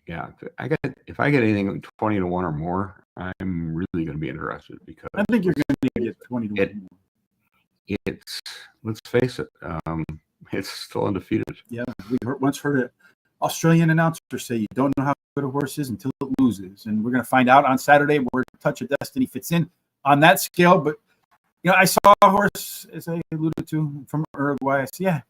if I get anything 20 to 1 or more, I'm really going to be interested because I think you're going to get 20 to 1 more. It's, let's face it, it's still undefeated. Yeah, we once heard an Australian announcer say you don't know how good a horse is until it loses. And we're going to find out on Saturday where Touch of Destiny fits in on that scale. But, I saw a horse, as I alluded to, from Uruguay. I said, yeah,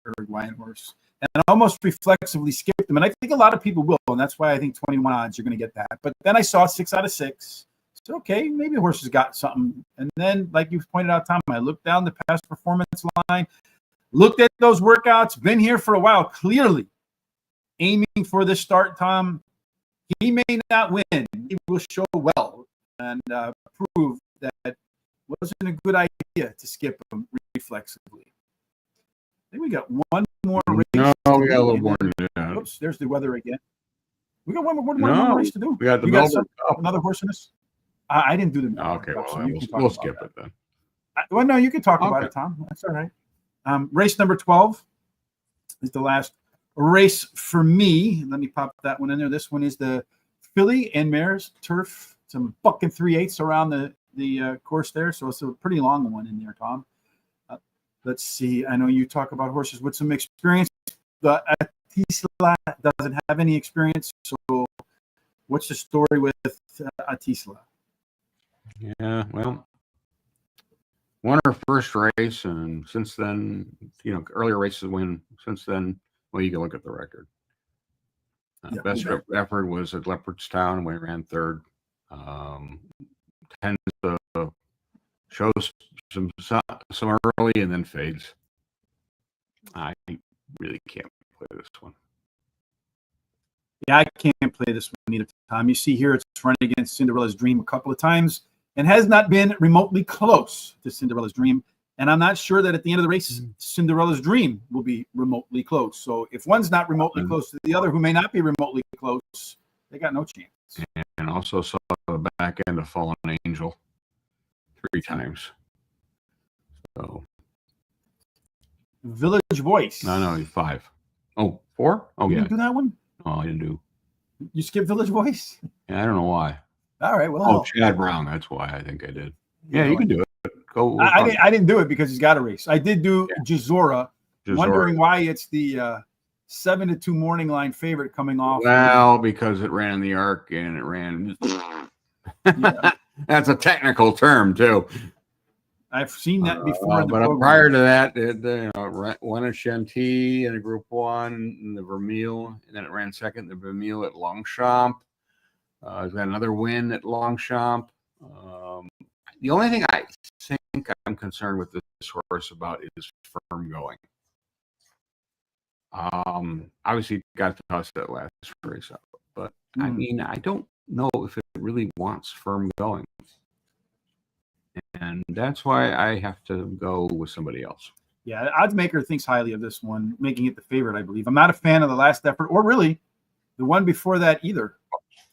Uruguayan horse. And I almost reflexively skipped them. And I think a lot of people will. And that's why I think 21 odds, you're going to get that. But then I saw 6 out of 6. So, okay, maybe the horse has got something. And then, like you pointed out, Tom, I looked down the past performance line, looked at those workouts, been here for a while, clearly aiming for this start, Tom. He may not win. He will show well and prove that it wasn't a good idea to skip him reflexively. I think we got one more race. No, we got a little more to do. Oops, there's the weather again. We got one more race to do. We got the Melbourne Cup. Another horse in this? I didn't do the Melbourne Cup. Well, So we'll skip it then. Well, no, you can talk about it, Tom. That's all right. Race number 12 is the last race for me. Let me pop that one in there. This one is the Filly and Mares Turf. Some bucking 3/8 around the course there. So it's a pretty long one in there, Tom. Let's see. I know you talk about horses with some experience. The Atisla doesn't have any experience. So what's the story with Atisla? Yeah, well, won her first race, and since then, earlier races win. Since then, well, you can look at the record. Best effort was at Leopardstown, where he ran third. Tends to show some early and then fades. I really can't play this one. Yeah, I can't play this one either, Tom. You see here it's running against Cinderella's Dream a couple of times and has not been remotely close to Cinderella's Dream. And I'm not sure that at the end of the race, Cinderella's Dream will be remotely close. So if one's not remotely close to the other, who may not be remotely close, they got no chance. And also saw the back end of Fallen Angel 3 times. So Village Voice. No, 5. Oh, 4? Oh, You yeah. didn't do that one? Oh, I didn't do. You skipped Village Voice? Yeah, I don't know why. All right, well. Oh, Chad Brown. That's why I think I did. Yeah, you can do it. Go. I didn't do it because he's got a race. I did do Jazora, wondering why it's the 7-2 morning line favorite coming off. Well, because it ran in the arc and it ran. Yeah. That's a technical term too. I've seen that before. But prior to that, it won a Chantilly in a Group 1 in the Vermeil, and then it ran second in the Vermeil at Longchamp. It's got another win at Longchamp. The only thing I think I'm concerned with this horse about is firm going. Obviously got to toss that last race up, but I mean, I don't know if it really wants firm going, and that's why I have to go with somebody else. Yeah, odds maker thinks highly of this one, making it the favorite, I believe. I'm not a fan of the last effort, or really the one before that either.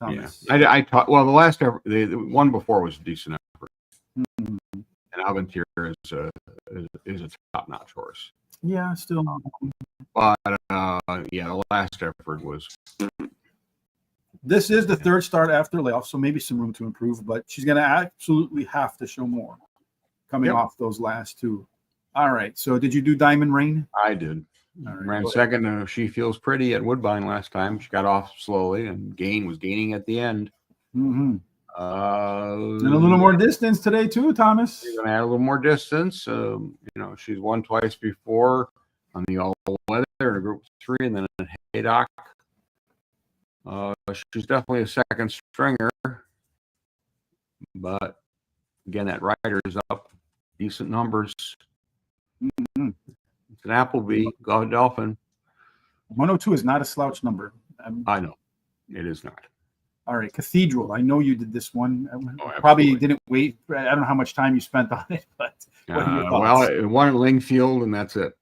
Thomas. Yeah, I thought. Well, the last effort, the one before was a decent effort, and Aventure is a top-notch horse. Yeah, still. But the last effort was. This is the third start after layoff, so maybe some room to improve. But she's going to absolutely have to show more coming off those last two. All right. So did you do Diamond Rain? I did. Right, ran second. She Feels Pretty at Woodbine last time. She got off slowly and was gaining at the end. And a little more distance today too, Thomas. She's going to add a little more distance. She's won twice before on the all-weather in a Group 3, and then in Haydock. She's definitely a second stringer, but again, that rider's up, decent numbers. It's an Appleby, Godolphin. 102 is not a slouch number. I know, it is not. All right, Cathedral. I know you did this one. Probably didn't wait. I don't know how much time you spent on it, but what are your thoughts? Well, it won at Lingfield, and that's it.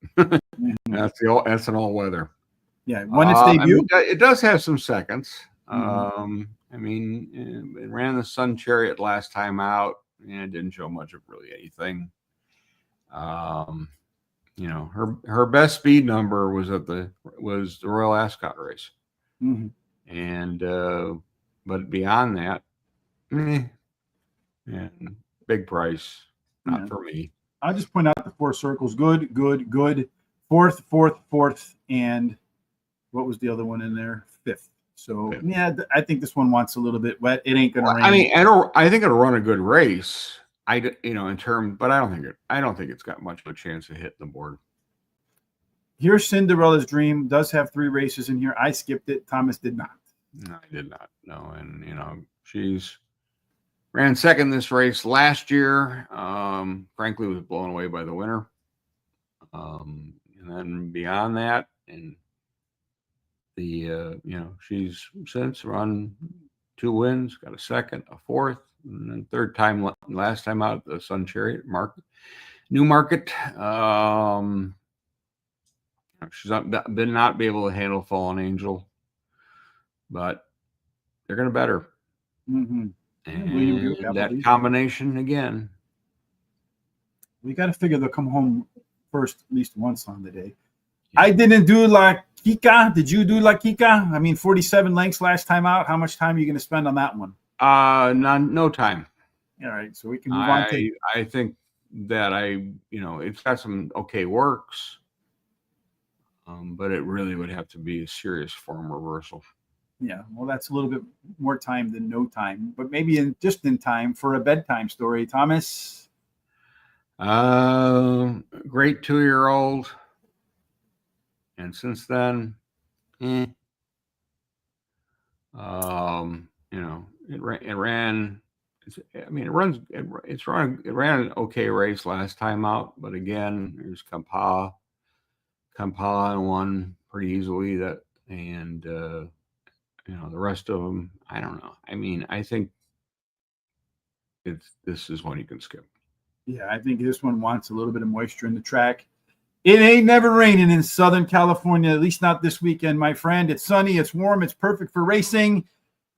That's an all-weather. Yeah, won its debut. It does have some seconds. I mean, it ran the Sun Chariot last time out, and it didn't show much of really anything. Her best speed number was the Royal Ascot race, and but beyond that, and big price, not for me. I'll just point out the 4 circles: good, fourth, and what was the other one in there? 5th. So I think this one wants a little bit wet. It ain't gonna rain. I mean, I think it'll run a good race. In terms, but I don't think it's got much of a chance to hit the board. Here's Cinderella's Dream. Does have 3 races in here. I skipped it. Thomas did not. No, I did not. No, and she's ran second this race last year. Frankly, was blown away by the winner. And then beyond that, and she's since run 2 wins, got a second, a 4th. And then third time, last time out, the Sun Chariot Newmarket. She's not be able to handle Fallen Angel, but they're going to bet her. And that combination again. We got to figure they'll come home first at least once on the day. I didn't do La Kika. Did you do La Kika? I mean, 47 lengths last time out. How much time are you going to spend on that one? No time. All right, so we can move on. I think that it's got some okay works, but it really would have to be a serious form reversal. Yeah, well, that's a little bit more time than no time, but maybe just in time for a bedtime story. Thomas? Great 2-year-old, and since then, it ran. It ran an okay race last time out, but again, there's Kampala won pretty easily. The rest of them, I don't know. I mean, I think this is one you can skip. Yeah, I think this one wants a little bit of moisture in the track. It ain't never raining in Southern California, at least not this weekend, my friend. It's sunny, it's warm, it's perfect for racing.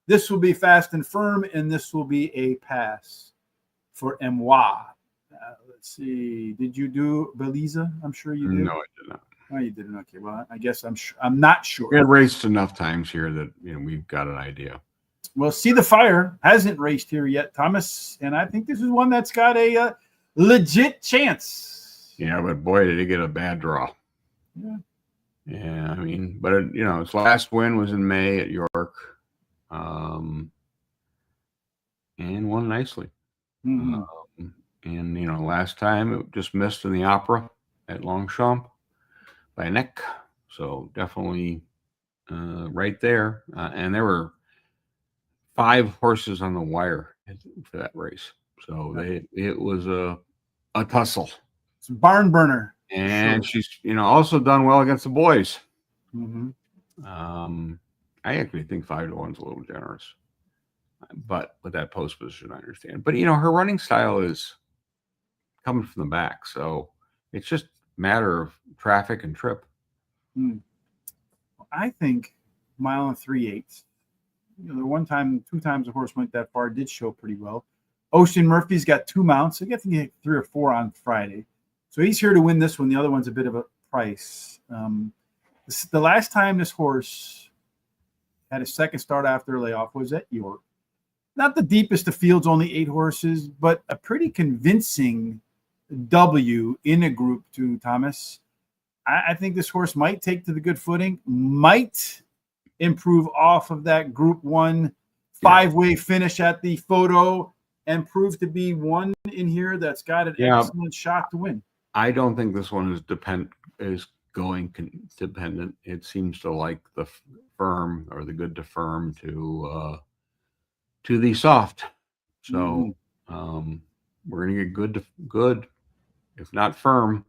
This will be fast and firm, and this will be a pass for Moi. Let's Let's see. Did you do Belize? I'm sure you did. No, I did not. Oh, you didn't. Okay. Well, I guess I'm not sure. We had raced enough times here that we've got an idea. Well, See the Fire hasn't raced here yet, Thomas, and I think this is one that's got a legit chance. Yeah, but boy, did he get a bad draw. Yeah. Yeah, I mean, but its last win was in May at York, and won nicely. Mm-hmm. And last time it just missed in the Opera at Longchamp by a neck, so definitely right there. And there were 5 horses on the wire for that race, so it was a tussle. It's a barn burner. And she's also done well against the boys. Mm-hmm. I actually think 5-1 is a little generous, but with that post position, I understand. But her running style is coming from the back, so it's just a matter of traffic and trip. I think 1 3/8. The 2 times the horse went that far did show pretty well. Ocean Murphy's got 2 mounts. So he got to get 3 or 4 on Friday. So he's here to win this one. The other one's a bit of a price. The last time this horse had a second start after a layoff was at York. Not the deepest of fields, only 8 horses, but a pretty convincing W in a Group 2, Thomas. I think this horse might take to the good footing, might improve off of that Group 1 5-way finish at the photo, and prove to be one in here that's got an excellent shot to win. I don't think this one is going dependent. It seems to like the firm or the good to firm to the soft. So we're gonna get good, if not firm.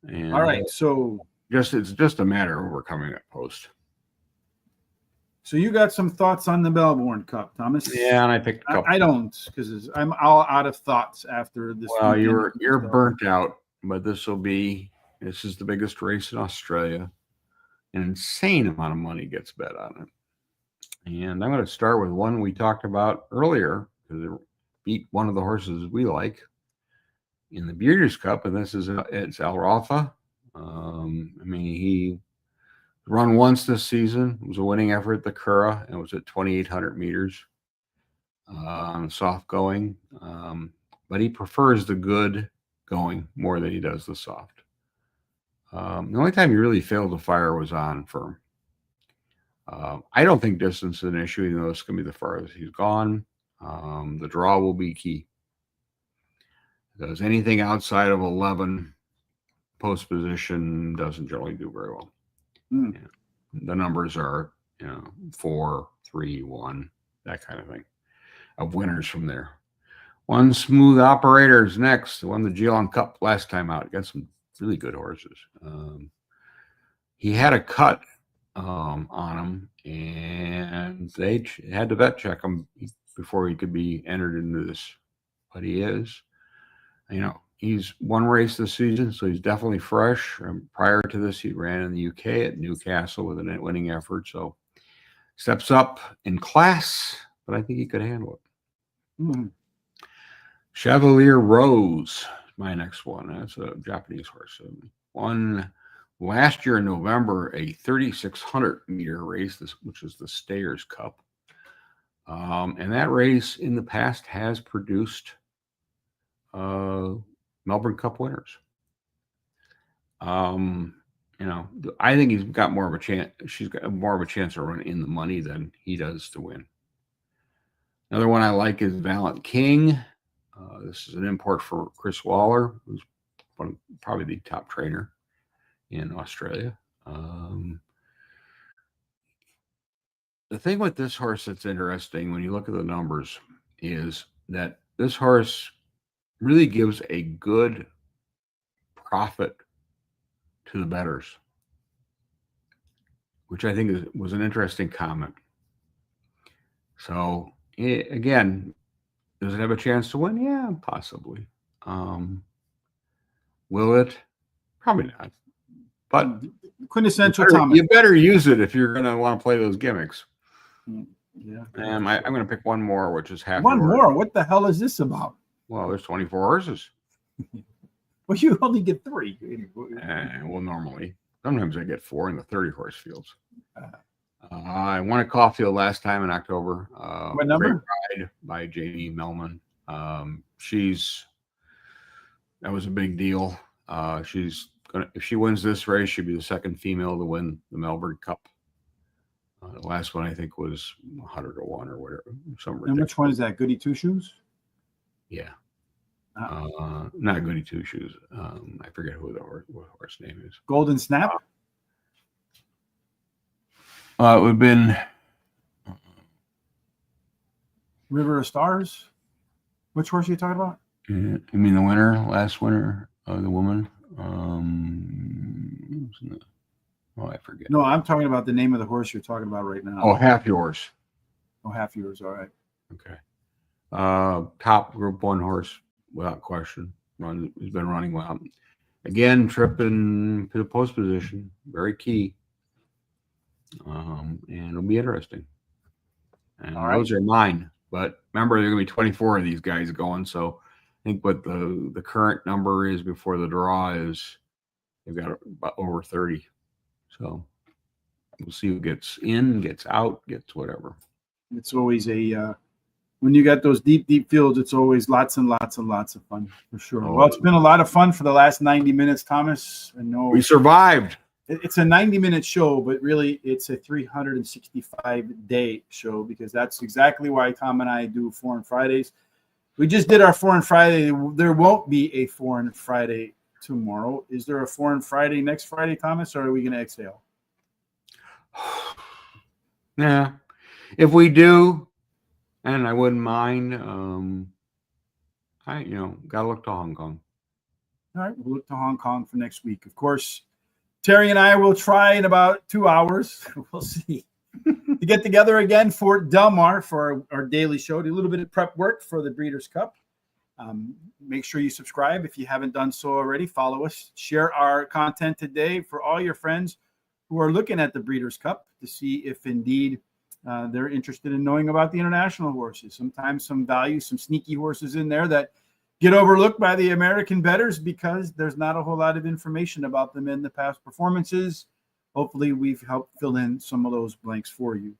And all right, so it's just a matter of overcoming that post. So you got some thoughts on the Melbourne Cup, Thomas? Yeah, and I picked a couple. I don't, because I'm all out of thoughts after this. Well, you're burnt out, but this is the biggest race in Australia. An insane amount of money gets bet on it. And I'm going to start with one we talked about earlier, because it beat one of the horses we like in the Breeders' Cup, and it's Al Rafa. He run once this season. It was a winning effort at the Curragh, and it was at 2,800 meters on soft going. But he prefers the good going more than he does the soft. The only time he really failed to fire was on firm. I don't think distance is an issue, even though it's going to be the farthest he's gone. The draw will be key. Because anything outside of 11 post position doesn't generally do very well. Yeah. The numbers are 4, 3, 1, that kind of thing, of winners from there. One Smooth Operators next. Won the Geelong Cup last time out. Got some really good horses. He had a cut on him, and they had to vet check him before he could be entered into this. But he is. He's one race this season, so he's definitely fresh. Prior to this, he ran in the UK at Newcastle with a winning effort. So steps up in class, but I think he could handle it. Chevalier Rose, my next one. That's a Japanese horse. Won last year in November a 3,600 meter race, which is the Stayers Cup. And that race in the past has produced Melbourne Cup winners. I think he's got more of a chance. She's got more of a chance to run in the money than he does to win. Another one I like is Valiant King. This is an import for Chris Waller, who's probably the top trainer in Australia. The thing with this horse that's interesting when you look at the numbers is that this horse really gives a good profit to the bettors, which I think was an interesting comment. So again, does it have a chance to win? Yeah, possibly. Will it? Probably not. But quintessential Thomas. You better use it if you're going to want to play those gimmicks. Yeah. And I'm going to pick one more, which is half. One more? What the hell is this about? Well, there's 24 horses. Well, you only get 3. Well, normally. Sometimes I get 4 in the 30-horse fields. Uh, I won a Caulfield last time in October. What Great number? ride by Jamie Melman. That was a big deal. She's gonna, if she wins this race, she'll be the second female to win the Melbourne Cup. The last one I think was 100-1 or whatever. And which one is that? Goody Two Shoes? Yeah. Not Goody Two Shoes. I forget who the horse name is. Golden Snap? It would have been River of Stars? Which horse are you talking about? You mean the winner, last winner, the woman? I forget. No, I'm talking about the name of the horse you're talking about right now. Oh, Half Yours. Oh, Half Yours. All right. Okay. Top Group 1 horse, without question. He's been running well. Again, tripping to the post position, very key. And it'll be interesting. And those are mine. But remember, there are going to be 24 of these guys going. So I think what the current number is before the draw is they've got about over 30. So we'll see who gets in, gets out, gets whatever. It's always when you got those deep fields, it's always lots and lots and lots of fun, for sure. Well, it's been a lot of fun for the last 90 minutes, Thomas. I know we survived. It's a 90-minute show, but really it's a 365-day show, because that's exactly why Tom and I do Foreign Fridays. We just did our Foreign Friday. There won't be a Foreign Friday tomorrow. Is there a Foreign Friday next Friday, Thomas, or are we going to exhale? Yeah. If we do, and I wouldn't mind, got to look to Hong Kong. All right, we'll look to Hong Kong for next week. Of course, Terry and I will try in about 2 hours. We'll see. To get together again for Del Mar for our daily show, do a little bit of prep work for the Breeders' Cup. Make sure you subscribe if you haven't done so already. Follow us. Share our content today for all your friends who are looking at the Breeders' Cup to see if indeed they're interested in knowing about the international horses. Sometimes some value, some sneaky horses in there that get overlooked by the American bettors because there's not a whole lot of information about them in the past performances. Hopefully we've helped fill in some of those blanks for you.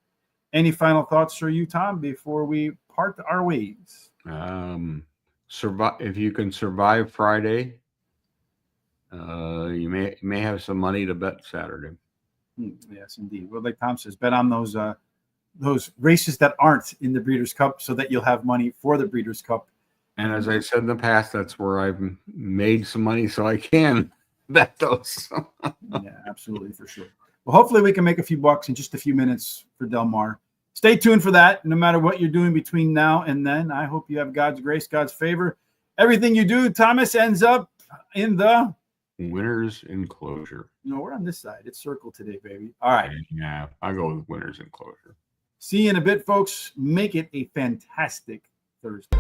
Any final thoughts for you, Tom, before we part our ways? If you can survive Friday, you may have some money to bet Saturday. Yes, indeed. Well, like Tom says, bet on those races that aren't in the Breeders' Cup so that you'll have money for the Breeders' Cup. And as I said in the past, that's where I've made some money so I can bet those. Yeah, absolutely, for sure. Well, hopefully we can make a few bucks in just a few minutes for Del Mar. Stay tuned for that. No matter what you're doing between now and then, I hope you have God's grace, God's favor. Everything you do, Thomas, ends up in the winner's enclosure. No, we're on this side. It's circle today, baby. All right. Yeah, I'll go with winner's enclosure. See you in a bit, folks. Make it a fantastic Thursday.